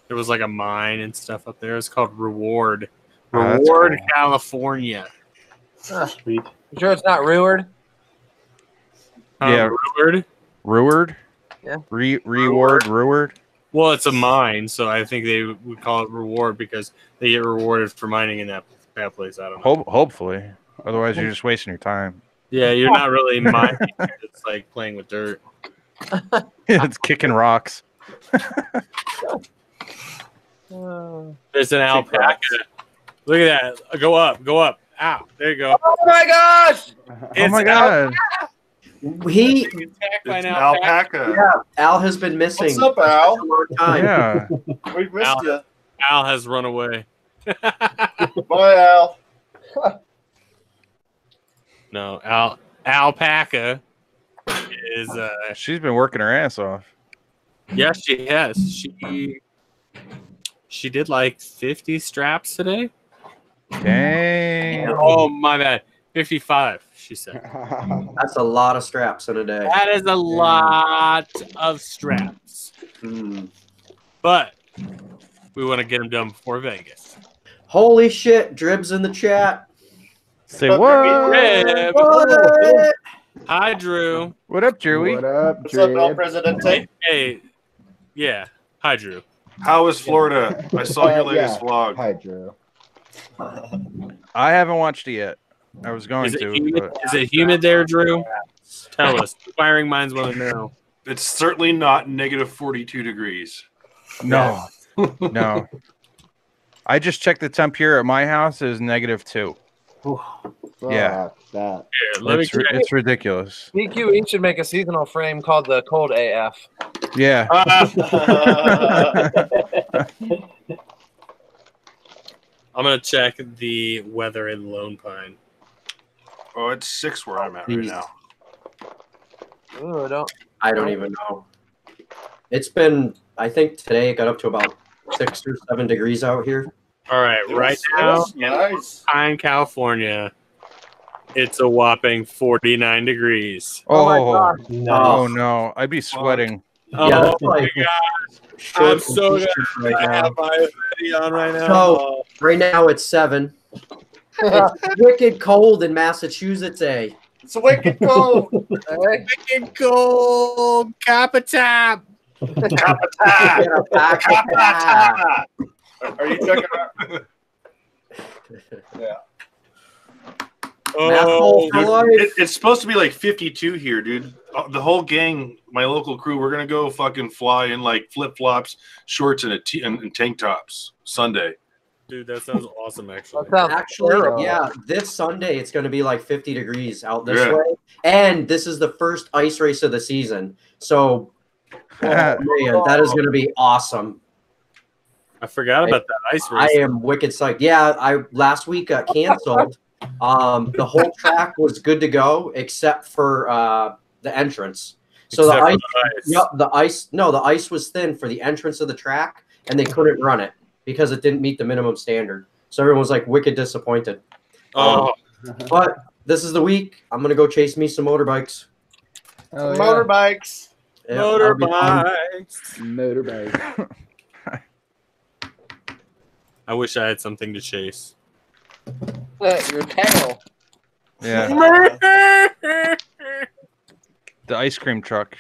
There was like a mine and stuff up there. It's called Reward. Reward, cool. California. Sweet. You sure it's not Reward? Yeah. Reward? Yeah. Reward? Well, it's a mine, so I think they would call it Reward because they get rewarded for mining in that place. I don't know. Hopefully. Otherwise, you're just wasting your time. Yeah, you're not really mining. It's like playing with dirt. It's kicking rocks. There's an alpaca. Look at that. Go up. Ow. There you go. Oh, my gosh. Oh, my God. He attacked by an alpaca. Yeah, Al has been missing. What's up, Al? For a long time. Yeah. We missed you. Al has run away. Bye, Al. No, alpaca is. She's been working her ass off. Yes, she has. She did like 50 straps today. Dang. Oh my bad. 55. She said. That's a lot of straps in a day. That is a lot of straps. But we want to get them done before Vegas. Holy shit! Drib's in the chat. Say what? Drib. What? Hi, Drew. What up, Drewy? What up, What's up, El Drib? Presidente? Hey. Yeah. Hi, Drew. How is Florida? I saw your latest vlog. Hi, Drew. I haven't watched it yet. I was going to. Is it humid there, Drew? Tell us. Inquiring minds want to know. It's certainly not negative 42 degrees. No. No. I just checked the temp here at my house is -2. Yeah. That. Here, let me check. It's ridiculous. PQE should make a seasonal frame called the Cold AF. Yeah. I'm going to check the weather in Lone Pine. Oh, it's 6 where I'm at right now. Ooh, I don't even know. It's been, I think today it got up to about 6 or 7 degrees out here. All right, right now, Nice. Pine, California, It's a whopping 49 degrees. Oh my Oh, gosh. oh no, I'd be sweating. Yeah, Oh that's my like god. short I'm so t-shirt good. right I now. have my hoodie on right now. So right now it's 7. It's wicked cold in Massachusetts, eh? It's a wicked cold. Wicked cold. Kappa tap. Are you checking out? Yeah. Oh, for life. It's supposed to be like 52 here, dude. The whole gang, my local crew, we're gonna go fucking fly in like flip flops, shorts, and and tank tops Sunday. dude, that sounds awesome. Actually, That sounds Actually, terrible. yeah, this Sunday it's going to be like 50 degrees out this Yeah. way, and this is the first ice race of the season. So, oh, man, that is going to be awesome. I forgot about that ice I race. am wicked psyched. Yeah, I last week got canceled. The whole track was good to go except for the entrance. So Except for the ice, the ice. yep, the ice was thin for the entrance of the track, and they couldn't run it because it didn't meet the minimum standard. So everyone was like wicked disappointed. Oh, But this is the week. I'm gonna go chase me some motorbikes. Oh, yeah. Motorbikes. Yeah, that'll be fun. motorbikes. Motorbike. I wish I had something to chase. Your tail. Yeah, the ice cream truck.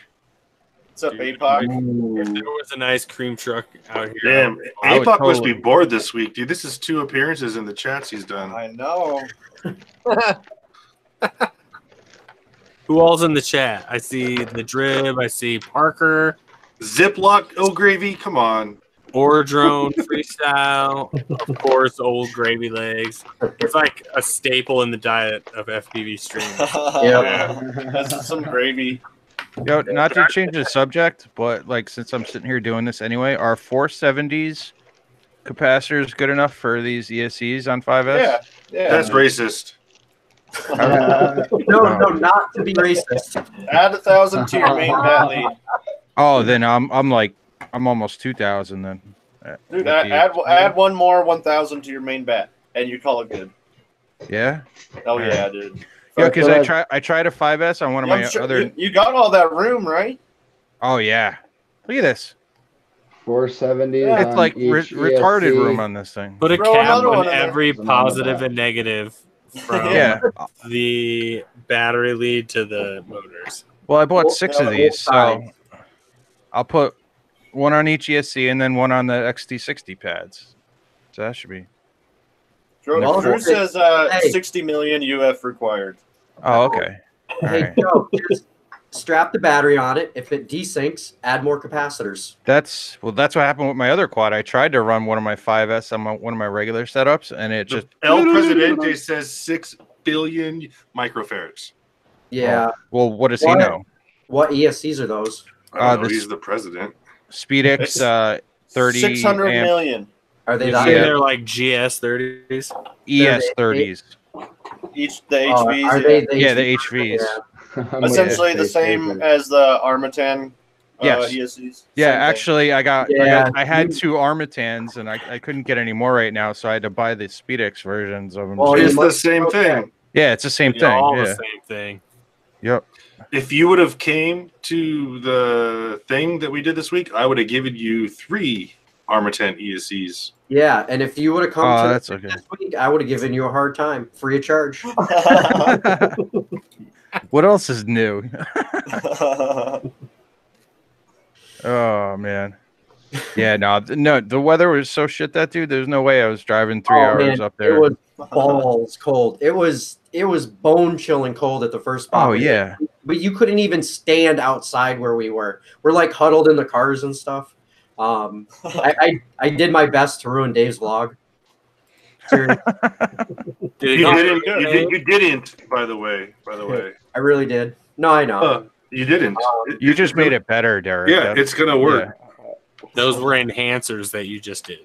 What's up, APOC? If there was an ice cream truck out here, Damn, I would APOC must totally- be bored this week, dude. This is 2 appearances in the chats he's done. I know. who all's in the chat? I see the Drib. I see Parker, Ziploc, oh gravy, come on. Or Drone Freestyle, of course, Old Gravy Legs. It's like a staple in the diet of FPV streamers. That's some gravy. Yo, not to change the subject, but like since I'm sitting here doing this anyway, are 470s capacitors good enough for these ESCs on 5S? Yeah, yeah. That's racist. No, not to be racist. Add 1,000 to your main bat lead. Oh, then I'm almost 2,000 then. Dude, With add one more 1,000 to your main bat, and you call it good. Yeah. Oh yeah, dude. Yeah, because That's what I tried a 5S on one of I'm my sure other. you got all that room, right? Oh yeah, look at this. 470. Yeah. It's like retarded room on this thing. Put a Throw cap another one on in there. every There's another positive one. and negative from Yeah. the battery lead to the motors. Well, I bought Both- 6 of both these, so sides. I'll put one on each ESC and then one on the XT60 pads. So that should be. Drew Well, says hey. 60 million UF required. Oh, okay. All Hey, right. Joe, just strap the battery on it. If it desyncs, add more capacitors. That's what happened with my other quad. I tried to run one of my 5S on one of my regular setups, and it just. El Presidente says 6 billion microfarads. Yeah. Well, what does he What? know? What ESCs are those? I don't know, this- he's the president. SpeedX 30 600 amp million. Are they You the see Yeah. they're like GS30s. ES30s. Each the Oh, HVs. are yeah. they the Yeah, the HVs. Yeah. Essentially the same as the Armatan Yes. ESCs. Yeah, Same thing. actually, Yeah. I had 2 Armatans, and I couldn't get any more right now, so I had to buy the SpeedX versions of them. Well, It's you the must- same okay. thing. Yeah, it's the same They're thing. all Yeah. the same thing. Yep. If you would have came to the thing that we did this week, I would have given you 3 Armatan ESCs. Yeah, and if you would have come Oh, to that's okay. this week, I would have given you a hard time, free of charge. What else is new? Oh man. Yeah, no, the weather was so shit that dude. There's no way I was driving 3 hours man, up there. It was balls cold. It was bone chilling cold at the first spot. Oh yeah. But you couldn't even stand outside where we were. We're like huddled in the cars and stuff. I did my best to ruin Dave's vlog. Seriously, Did it You go didn't, okay? you didn't, by the way. I really did. No, I know. You didn't. You just made it better, Derek. Yeah, That's- it's gonna work. Those were enhancers that you just did.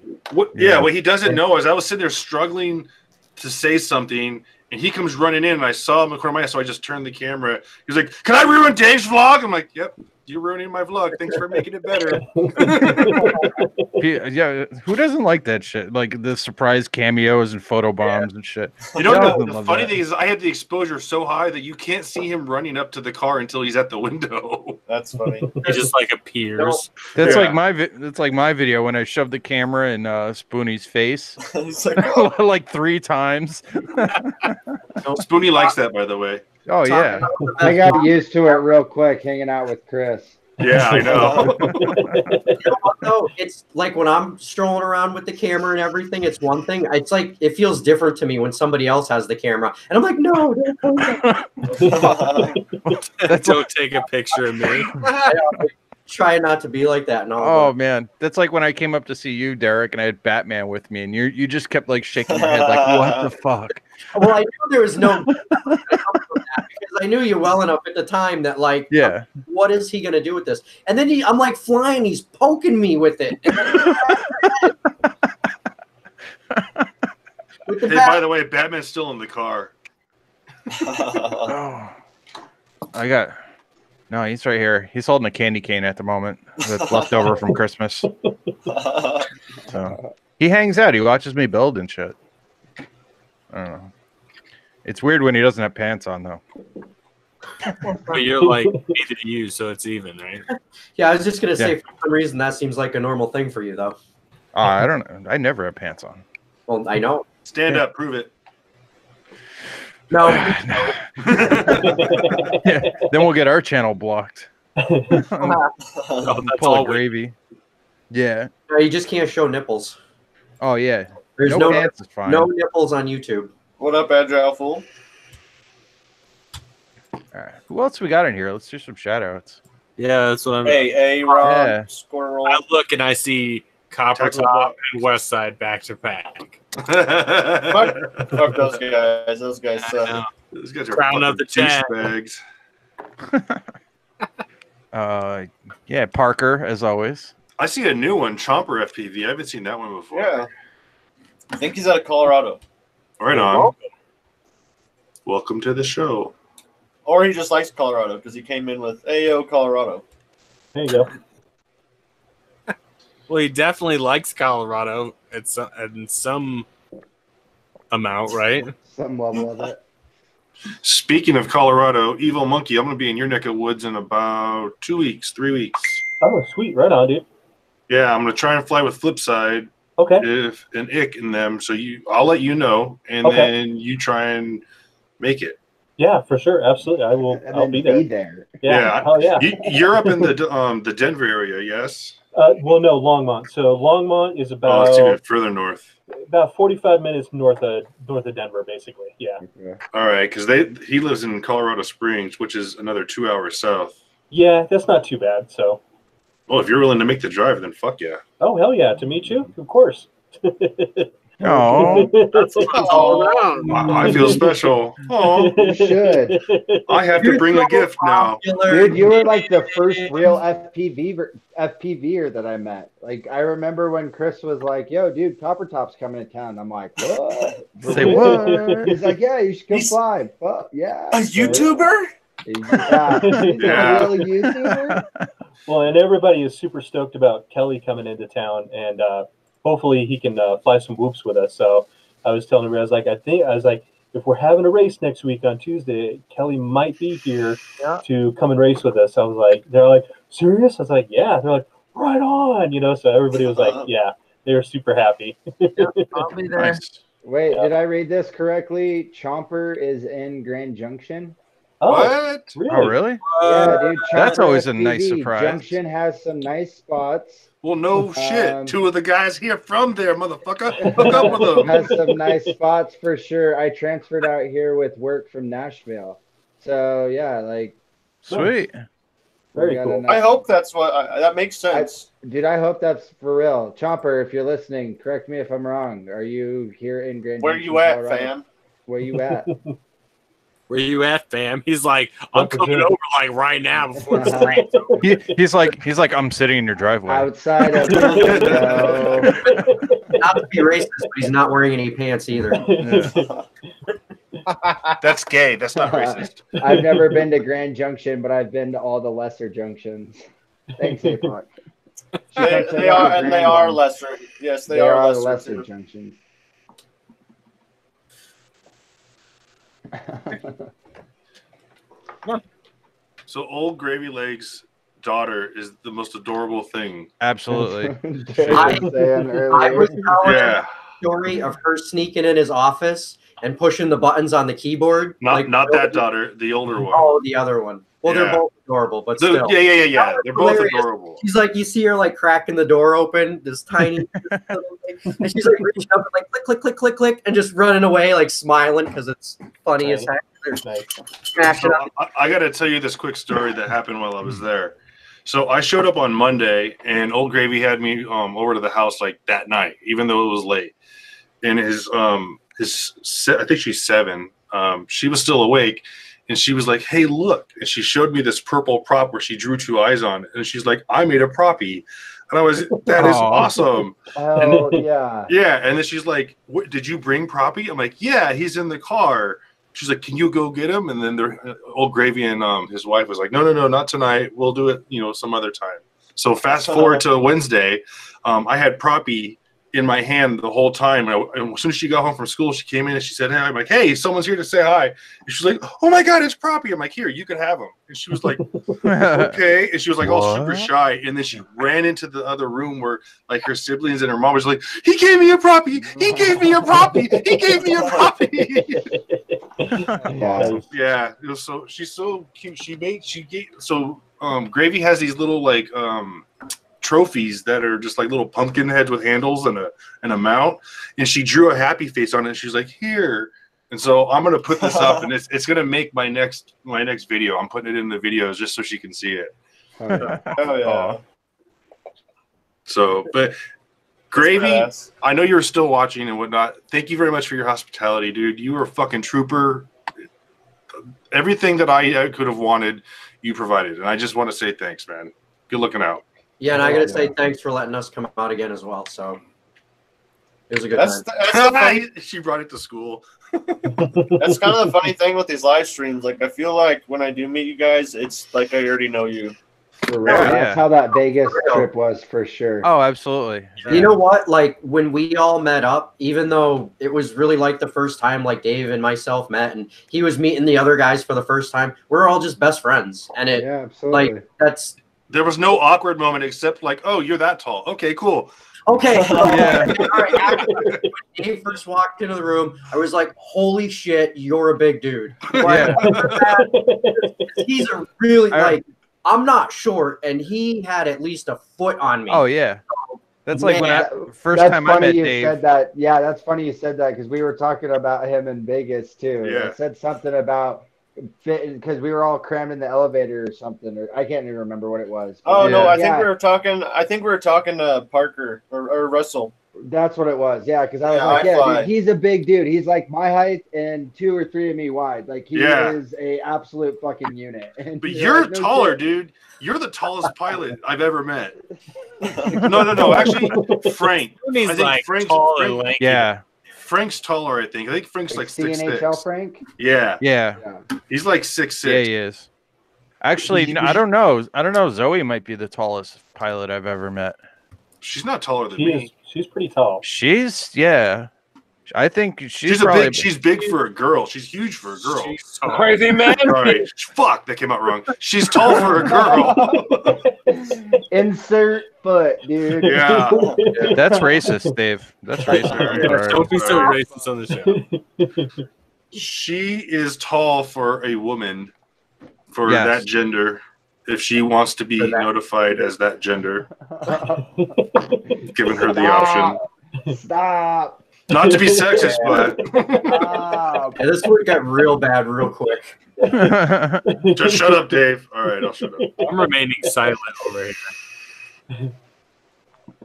Yeah. What he doesn't know is I was sitting there struggling to say something, and he comes running in, and I saw him in the corner of my eye, so I just turned the camera. He's like, "Can I ruin Dave's vlog?" I'm like, "Yep." You're ruining my vlog. Thanks for making it better. Yeah, who doesn't like that shit? Like the surprise cameos and photo bombs and shit. You know, Who the doesn't love funny that? thing is, I had the exposure so high that you can't see him running up to the car until he's at the window. That's funny. He just like appears. That's Yeah. like that's like my video when I shoved the camera in Spoonie's face He's like, oh, like 3 times. Spoonie likes that, by the way. Oh yeah. I got used to it real quick hanging out with Chris. Yeah, I know. You know what, though? It's like when I'm strolling around with the camera and everything, it's one thing. It's like it feels different to me when somebody else has the camera. And I'm like, no, Don't take a picture of me. try not to be like that. And all Oh man, that's like when I came up to see you, Derek, and I had Batman with me, and you just kept like shaking your head, like, what the fuck? Well, I knew there was no because I knew you well enough at the time that like, Yeah. what is he gonna do with this? And then I'm like flying, he's poking me with it. With the Hey, by the way, Batman's still in the car. Oh, no, he's right here. He's holding a candy cane at the moment that's left over from Christmas. So he hangs out. He watches me build and shit. I don't know. It's weird when he doesn't have pants on though. But you're like neither do you, so it's even, right? Yeah, I was just gonna say Yeah. for some reason that seems like a normal thing for you though. I don't know. I never have pants on. Well, I know. Stand up, prove it. No, Yeah, then we'll get our channel blocked. Oh, that's Pull all a gravy. Yeah. no, you just can't show nipples. Oh yeah. There's no no pants is fine. no nipples on YouTube. What up, Agile Fool? All right. Who else we got in here? Let's do some shout outs. Yeah, that's what I'm. Hey, Ron, Yeah. Squirrel. I look and I see Copper Tackle Top block. and West Side back to back. Fuck those guys. Those guys I suck. know. These guys are Crown of fucking the chat. douchebags. Yeah, Parker, as always. I see a new one, Chomper FPV. I haven't seen that one before. Yeah. I think he's out of Colorado. Right on. Welcome to the show. Or he just likes Colorado because he came in with Ayo Colorado. There you go. Well, he definitely likes Colorado at some amount, right? Some level of it. Speaking of Colorado, Evil Munkey, I'm going to be in your neck of woods in about 2 weeks, 3 weeks. Oh, sweet. Right on, dude. Yeah, I'm going to try and fly with Flipside Okay. if an ick in them. So I'll let you know, and Okay. then you try and make it. Yeah, for sure. Absolutely. I will. And I'll then be there. Yeah. Yeah. Oh, yeah. You're up in the Denver area, yes? Well, no, Longmont. So Longmont is Oh, about it's even further north. 45 minutes north of Denver, basically. Yeah. All right, because he lives in Colorado Springs, which is another 2 hours south. Yeah, that's not too bad. So, Well, if you're willing to make the drive, then fuck yeah. oh hell yeah, to meet you, of course. Oh, All around. I feel special. Oh, You should. I have to bring a gift now. Dude, you were like the first real FPVer that I met. Like, I remember when Chris was like, yo, dude, Copper Top's coming to town. I'm like, what? say what? He's like, yeah, you should come He's- fly. Fuck, yeah. A YouTuber? Yeah. He's Yeah. a real YouTuber? Well, and everybody is super stoked about Kelly coming into town, and hopefully he can fly some whoops with us. So I was telling everybody, I was like, if we're having a race next week on Tuesday, Kelly might be here to come and race with us. I was like, they're like, serious? I was like, yeah. They're like, right on, So everybody was like, yeah, they were super happy. I'll be there. nice. Wait, Yeah. did I read this correctly? Chomper is in Grand Junction? Oh, What? really? Oh, really? Yeah, dude. That's Chomper always a nice FPV. surprise. Junction has some nice spots. Well, no shit. Um, 2 of the guys here from there, motherfucker. Hook up with them. Has some nice spots for sure. I transferred out here with work from Nashville. So, yeah, like, Sweet. Very we got cool. a nice- I hope that's what. That makes sense. Dude, I hope that's for real. Chomper, if you're listening, correct me if I'm wrong. Are you here in Grand Where Junction, you at, Colorado? fam? Where you at? Where you at, fam? He's like, I'm coming over like right now before the stream. He's like, I'm sitting in your driveway. Outside of Mexico. Not to be racist, but he's not wearing any pants either. Yeah. That's gay. That's not racist. I've never been to Grand Junction, but I've been to all the lesser junctions. Thanks, Apoc. They are, and they are lesser. Yes, they are lesser too. junctions. So old Gravy Legs' daughter is the most adorable thing. Absolutely. I was telling Yeah. a story of her sneaking in his office and pushing the buttons on the keyboard. Not that daughter, the older one. Oh, the other one. Well, Yeah. they're both adorable, but still. Yeah. They're both Hilarious. adorable. She's like, you see her like cracking the door open, this tiny, and she's like reaching up and like click, click, click, click, click, and just running away, like smiling because it's funny as heck. So I got to tell you this quick story that happened while I was there. So I showed up on Monday, and Old Gravy had me over to the house like that night, even though it was late. And I think she's 7. She was still awake. And she was like, hey, look. And she showed me this purple prop where she drew 2 eyes on it. And she's like, I made a proppy. And I was, that is awesome. Oh, yeah. Yeah. And then she's like, what, did you bring Proppy? I'm like, yeah, he's in the car. She's like, can you go get him? And then Old Gravy and his wife was like, no, not tonight. We'll do it, some other time. So fast forward to Wednesday. I had Proppy in my hand the whole time. And as soon as she got home from school, she came in and she said, hey, I'm like, hey, someone's here to say hi. And she's like, oh my God, it's Proppy. I'm like, here, you can have him. And she was like, okay. And she was like, all super shy. And then she ran into the other room where like her siblings and her mom was like, he gave me a Proppy. He gave me a Proppy. He gave me a Proppy. Yeah. It was she's so cute. Gravy has these little like, trophies that are just like little pumpkin heads with handles and a mount, and she drew a happy face on it. And she's like, here. And so I'm gonna put this up, and it's gonna make my next video. I'm putting it in the videos just so she can see it. Oh yeah. So, but Gravy, I know you're still watching and whatnot. Thank you very much for your hospitality, dude. You were a fucking trooper. Everything that I could have wanted, you provided, and I just want to say thanks, man. Good looking out. Yeah, and I got to say thanks for letting us come out again as well. So it was a good time. She brought it to school. That's kind of the funny thing with these live streams. Like, I feel like when I do meet you guys, it's like I already know you. For real. That's how that Vegas trip was, for sure. Oh, absolutely. You know what? Like, when we all met up, even though it was really like the first time, like Dave and myself met, and he was meeting the other guys for the first time, we're all just best friends. And it, absolutely. Like, there was no awkward moment except like, oh, you're that tall. Okay, cool. Okay. Yeah. All right. Actually, when Dave first walked into the room, I was like, holy shit, you're a big dude. Yeah. He's a really, like, I'm not short, and he had at least a foot on me. Oh, yeah. That's like when first that's time funny I met you Dave. Said that. Yeah, that's funny you said that because we were talking about him in Vegas, too. Yeah. I said something about because we were all crammed in the elevator or something, or I can't even remember what it was. Oh no, I think we were talking. I think we were talking to Parker or Russell. That's what it was. Yeah, because I was like, yeah, dude, he's a big dude. He's like my height and 2 or 3 of me wide. Like he is a absolute fucking unit. And but you're like, taller, dude. You're the tallest pilot I've ever met. No. Actually, Frank. He's like tall and lanky. Yeah. Frank's taller, I think. I think Frank's like 6'6". CNHL Frank? Yeah. He's like 6'6". Yeah, he is. Actually, I don't know. Zoe might be the tallest pilot I've ever met. She's not taller than me. She's pretty tall. I think she's big for a girl. She's huge for a girl. Crazy man. Right. Fuck, that came out wrong. She's tall for a girl. Insert foot, dude. Yeah. That's racist, Dave. That's racist. Don't be so racist on the show. She is tall for a woman for that gender. If she wants to be notified as that gender, giving her the option. Stop. Not to be sexist, but and this one got real bad real quick. Just shut up, Dave. All right, I'll shut up. I'm remaining silent over here.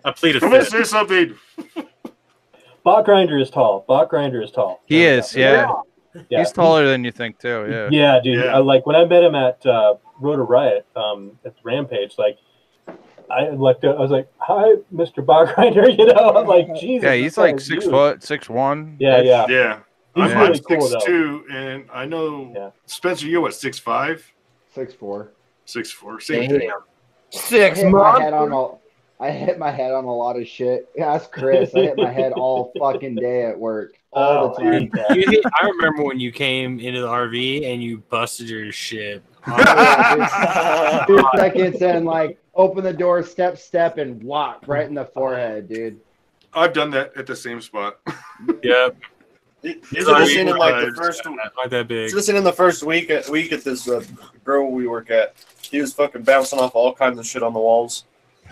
I plead a fifth. Let's say something. Bot Grinder is tall. He is, yeah. He's taller than you think too. Yeah. Yeah, dude. Yeah. Like when I met him at Rotor Riot at Rampage, like I was like, "Hi, Mr. Bot Grinder," you know. I'm like, Jesus. Yeah, he's like 6 foot, 6'1". Yeah. He's I'm really cool, 6'2", and I know Spencer, you're what, 6'5"? 6'4". 6'4". Same thing. Six I hit my head months. on I hit my head on a lot of shit. Ask Chris. I hit my head all fucking day at work, all the time. I remember when you came into the RV and you busted your shit. Oh, yeah, dude. 2 seconds and like open the door, step, and whop right in the forehead, dude. I've done that at the same spot. Yep. He's just in like the first, not that big. just in the first week at this girl we work at. He was fucking bouncing off all kinds of shit on the walls.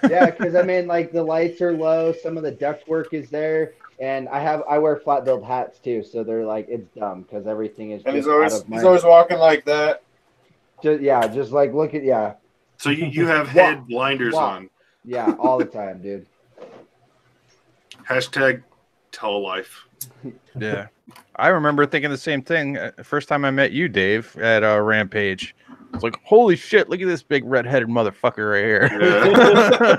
Yeah, because I mean, like the lights are low, some of the duct work is there, and I wear flat billed hats too, so they're like it's dumb because everything is. And just he's always walking like that. Just like look at So you have head blinders on. Yeah, all the time, dude. Hashtag tell life. Yeah. I remember thinking the same thing. First time I met you, Dave, at Rampage. It's like, holy shit, look at this big red-headed motherfucker right here. Yeah.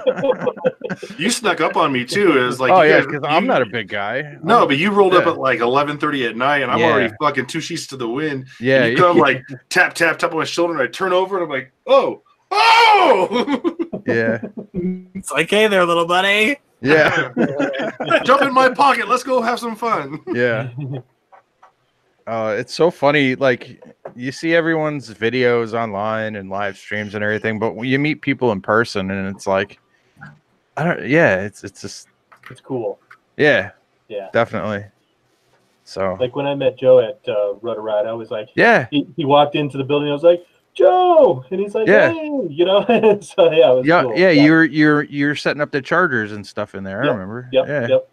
You snuck up on me, too. It was like, oh, yeah, because I'm not a big guy. No, but you rolled up at like 11:30 at night, and I'm already fucking 2 sheets to the wind. Yeah. And you come like tap on my shoulder, and I turn over, and I'm like, oh! Yeah. It's like, hey there, little buddy. Yeah. Jump in my pocket. Let's go have some fun. Yeah. It's so funny. Like you see everyone's videos online and live streams and everything, but when you meet people in person, and it's like, it's just, it's cool. Yeah. Yeah. Definitely. So like when I met Joe at Rudderride, I was like, yeah. He walked into the building. I was like, Joe, and he's like, yeah. Hey, you know. So yeah, it was cool. Yeah. You're setting up the chargers and stuff in there. I remember. Yep.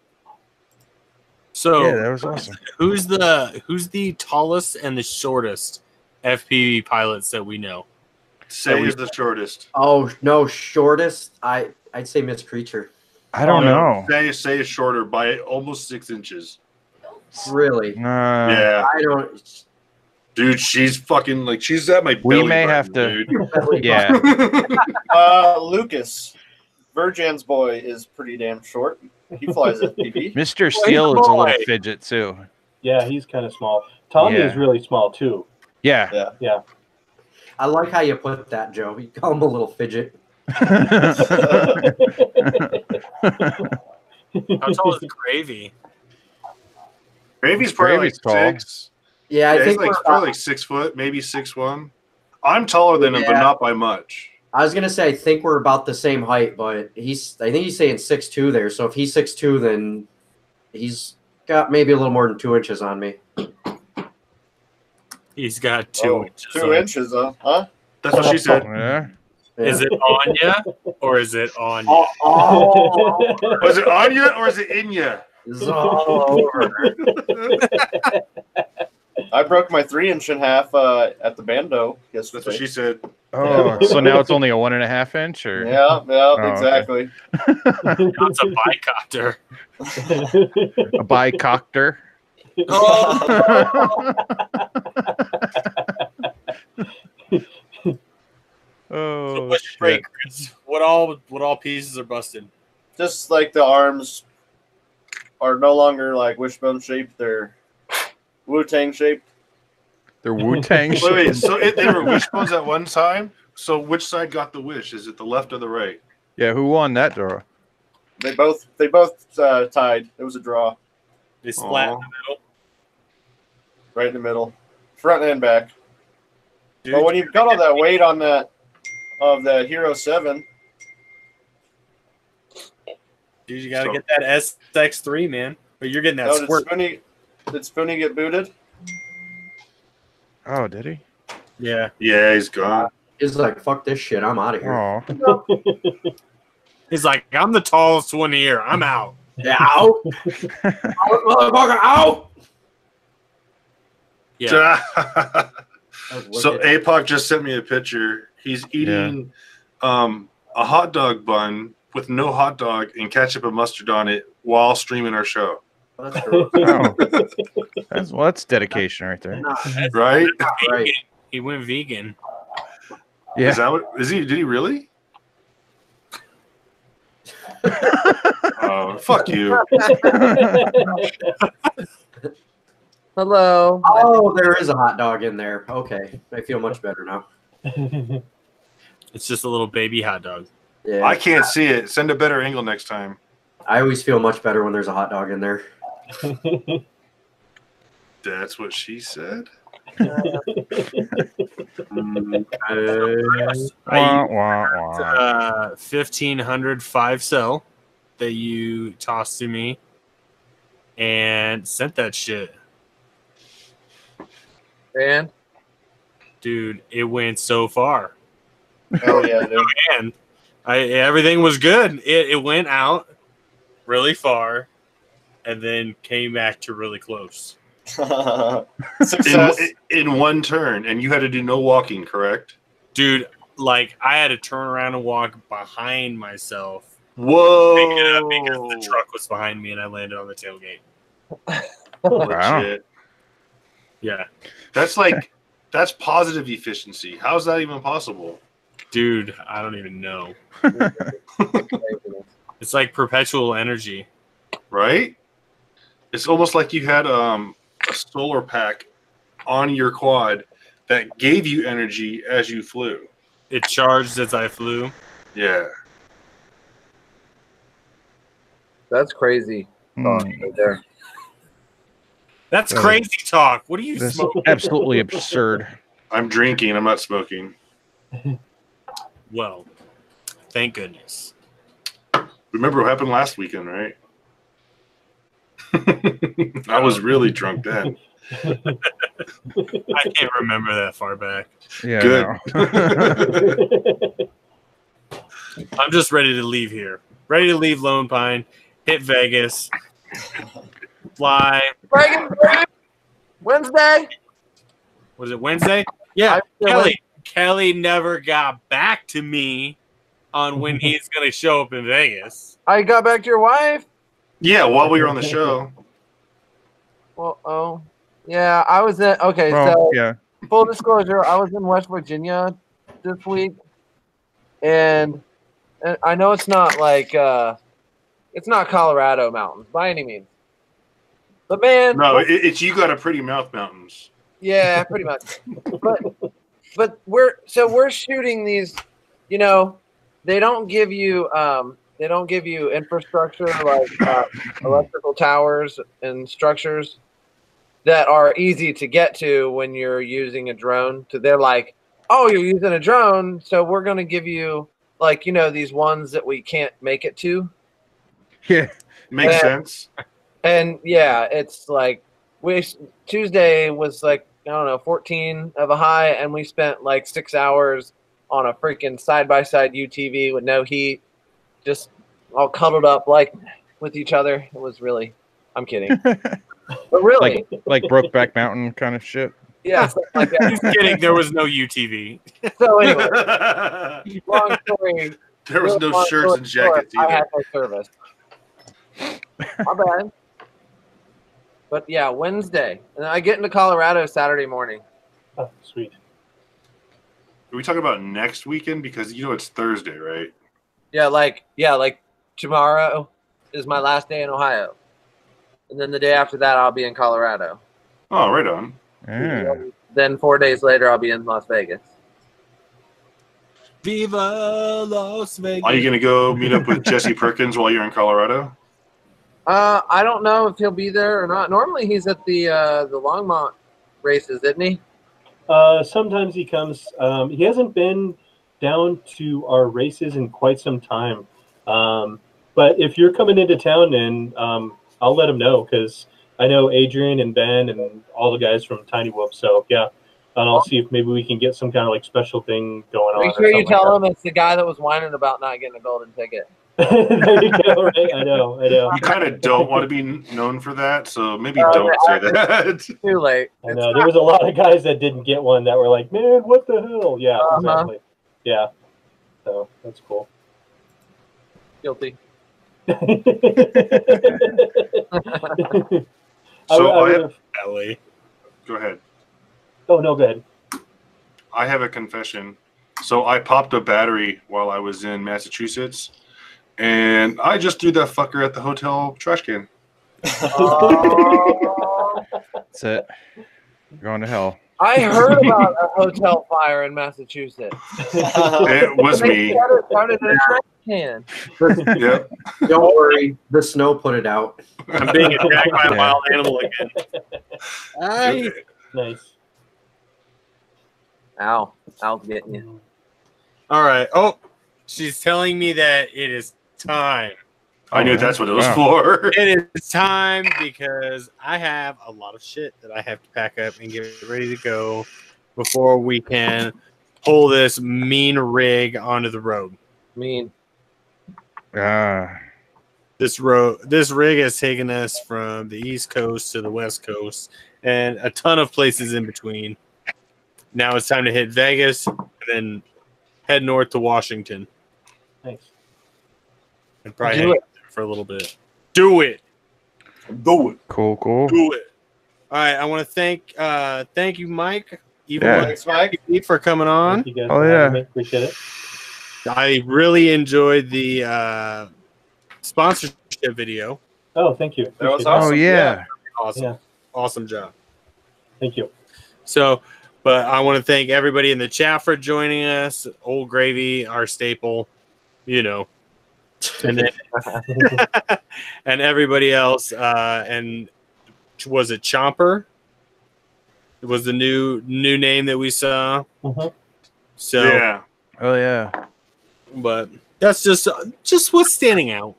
So yeah, that was awesome. Who's the tallest and the shortest FPV pilots that we know? Say is the shortest. Oh no, shortest. I'd say Miss Creature. I don't know. Say is shorter by almost 6 inches. Really? Yeah. I don't. Dude, she's fucking like she's at my belly. We may have to. Yeah. Lucas, Virgin's boy, is pretty damn short. He flies FPV. Mr. Steele is a little fidget too. Yeah, he's kind of small. Tommy is really small too. Yeah. Yeah. I like how you put that, Joe. You call him a little fidget. How tall is Gravy? Gravy's probably like tall. 6. Yeah, I think he's like probably like 6 foot, maybe 6'1". I'm taller than him, but not by much. I was gonna say I think we're about the same height, but I think he's saying 6'2" there. So if he's 6'2", then he's got maybe a little more than 2 inches on me. He's got 2 inches. 2 inches, huh? That's what she said. Yeah. Is it on ya or is it on ya? Was it on you or is it in you? It's all over. I broke my 3-inch in half at the bando yesterday. That's what she said. Oh, so now it's only a 1.5 inch, or yeah, exactly. Okay. That's a bicopter. A bicopter. Oh, so what's your break, Chris? What all pieces are busted? Just like the arms are no longer like wishbone shaped; they're Wu-Tang shaped. They're Wu-Tang. Wait, so they were wishbones at one time. So which side got the wish? Is it the left or the right? Yeah, who won that draw? They both tied. It was a draw. They splat in the middle. Right in the middle, front and back. Dude, but when you've got all that weight on that of the Hero 7, dude, you gotta get that SX3, man. But you're getting that squirt. Did Spoonie get booted? Oh, did he? Yeah. Yeah, he's gone. He's like, fuck this shit. I'm out of here. Oh. He's like, I'm the tallest one here. I'm out. Yeah, out. Motherfucker, out. Yeah. So APOC just sent me a picture. He's eating a hot dog bun with no hot dog and ketchup and mustard on it while streaming our show. That's true. Oh. That's dedication right there. Right? Right. He went vegan. Yeah. Is that what is he? Did he really? Oh, fuck you. Hello. Oh, there is a hot dog in there. Okay, I feel much better now. It's just a little baby hot dog. Yeah, I can't see it. Send a better angle next time. I always feel much better when there's a hot dog in there. That's what she said. Wah, wah, wah. 1,500 5-cell that you tossed to me and sent that shit. And Dude, it went so far. Oh yeah, dude. And everything was good. It went out really far and then came back to really close. Success. In one turn, and you had to do no walking, correct? Dude, like I had to turn around and walk behind myself. Whoa! Pick it up because the truck was behind me and I landed on the tailgate. Wow. Legit. Yeah. That's positive efficiency. How's that even possible? Dude, I don't even know. It's like perpetual energy. Right? It's almost like you had a solar pack on your quad that gave you energy as you flew. It charged as I flew. Yeah. that's crazy. Right there. That's That is- crazy talk. What are you This is smoking? absolutely absurd. I'm drinking. I'm not smoking. Well, thank goodness. Remember what happened last weekend, right? I was really drunk then. I can't remember that far back. Yeah. Good. no. I'm just ready to leave here. Ready to leave Lone Pine, hit Vegas, fly. Wednesday. Was it Wednesday? Yeah, I feel Kelly. Kelly never got back to me on when he's going to show up in Vegas. I got back to your wife. Yeah, while we were on the show. Well, oh, yeah, I was in. Okay, Well, so yeah. full disclosure, I was in West Virginia this week, and I know it's not like it's not Colorado mountains by any means, but man, No, it's you got a pretty mouth mountains. yeah, pretty much. But we're shooting these, you know, they don't give you infrastructure like electrical towers and structures that are easy to get to when you're using a drone. They're like, oh, you're using a drone, so we're going to give you like, you know, these ones that we can't make it to. Yeah. Makes sense. And yeah, it's like Tuesday was like, I don't know, 14 of a high, and we spent like 6 hours on a freaking side-by-side UTV with no heat, just all cuddled up like with each other. It was really, I'm kidding. But really, like Brokeback Mountain kind of shit. yeah, something like that. Just kidding. There was no UTV. So anyway, long story. There was no long shirts story and jackets short, I had either. no service. My bad. But yeah, Wednesday, and I get into Colorado Saturday morning. Oh, sweet. Are we talking about next weekend? Because you know it's Thursday, right? Yeah, like tomorrow is my last day in Ohio, and then the day after that I'll be in Colorado. Oh, right on. Yeah. Then 4 days later I'll be in Las Vegas. Viva Las Vegas. Are you gonna go meet up with Jesse Perkins while you're in Colorado? I don't know if he'll be there or not. Normally he's at the Longmont races, isn't he? Sometimes he comes. He hasn't been down to our races in quite some time. But if you're coming into town, then I'll let him know, because I know Adrian and Ben and all the guys from Tiny Whoop. So yeah, and I'll see if maybe we can get some kind of like special thing going on. Make sure you tell him it's the guy that was whining about not getting a golden ticket. There you go. Right? I know. You kind of don't want to be known for that, so maybe Oh, don't yeah, say that. Too late. I know. There was a lot of guys that didn't get one that were like, man, what the hell? Yeah, exactly. Yeah. So that's cool. Guilty. So I have, have, Ellie. go ahead. oh, no, go ahead. I have a confession. So I popped a battery while I was in Massachusetts, and I just threw that fucker at the hotel trash can. Oh, That's it. You're going to hell. I heard about a hotel fire in Massachusetts. It was They me. set it started in a trash can. Yep. Don't worry, the snow put it out. I'm being attacked by a wild animal again. Nice. Ow. Ow's getting you. All right. Oh, she's telling me that it is time. I knew that's what it was Wow. for. It is time because I have a lot of shit that I have to pack up and get ready to go before we can pull this mean rig onto the road. Mean. This rig has taken us from the East Coast to the West Coast and a ton of places in between. Now it's time to hit Vegas and then head north to Washington. Thanks. And probably hang out there for a little bit. Do it. Do it. Cool. Do it. All right. I want to thank you, Mike. Evil Yeah. Thanks, Mike. Munkey, for coming on. Thank you guys Oh, for yeah. having me. Appreciate it. I really enjoyed the sponsorship video. Oh, thank you. That was Appreciate it. awesome. Oh yeah. Awesome. Yeah. Awesome job. Thank you. So, but I want to thank everybody in the chat for joining us. Old Gravy, our staple, you know, and then and everybody else. And was it Chomper? It was the new name that we saw. Mhm. So, Yeah. Oh yeah. but that's just what's standing out.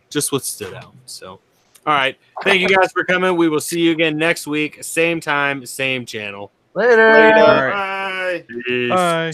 Just what stood out. So, all right. Thank you guys for coming. We will see you again next week. Same time, same channel. Later. Later. All right. Bye. Peace. Bye.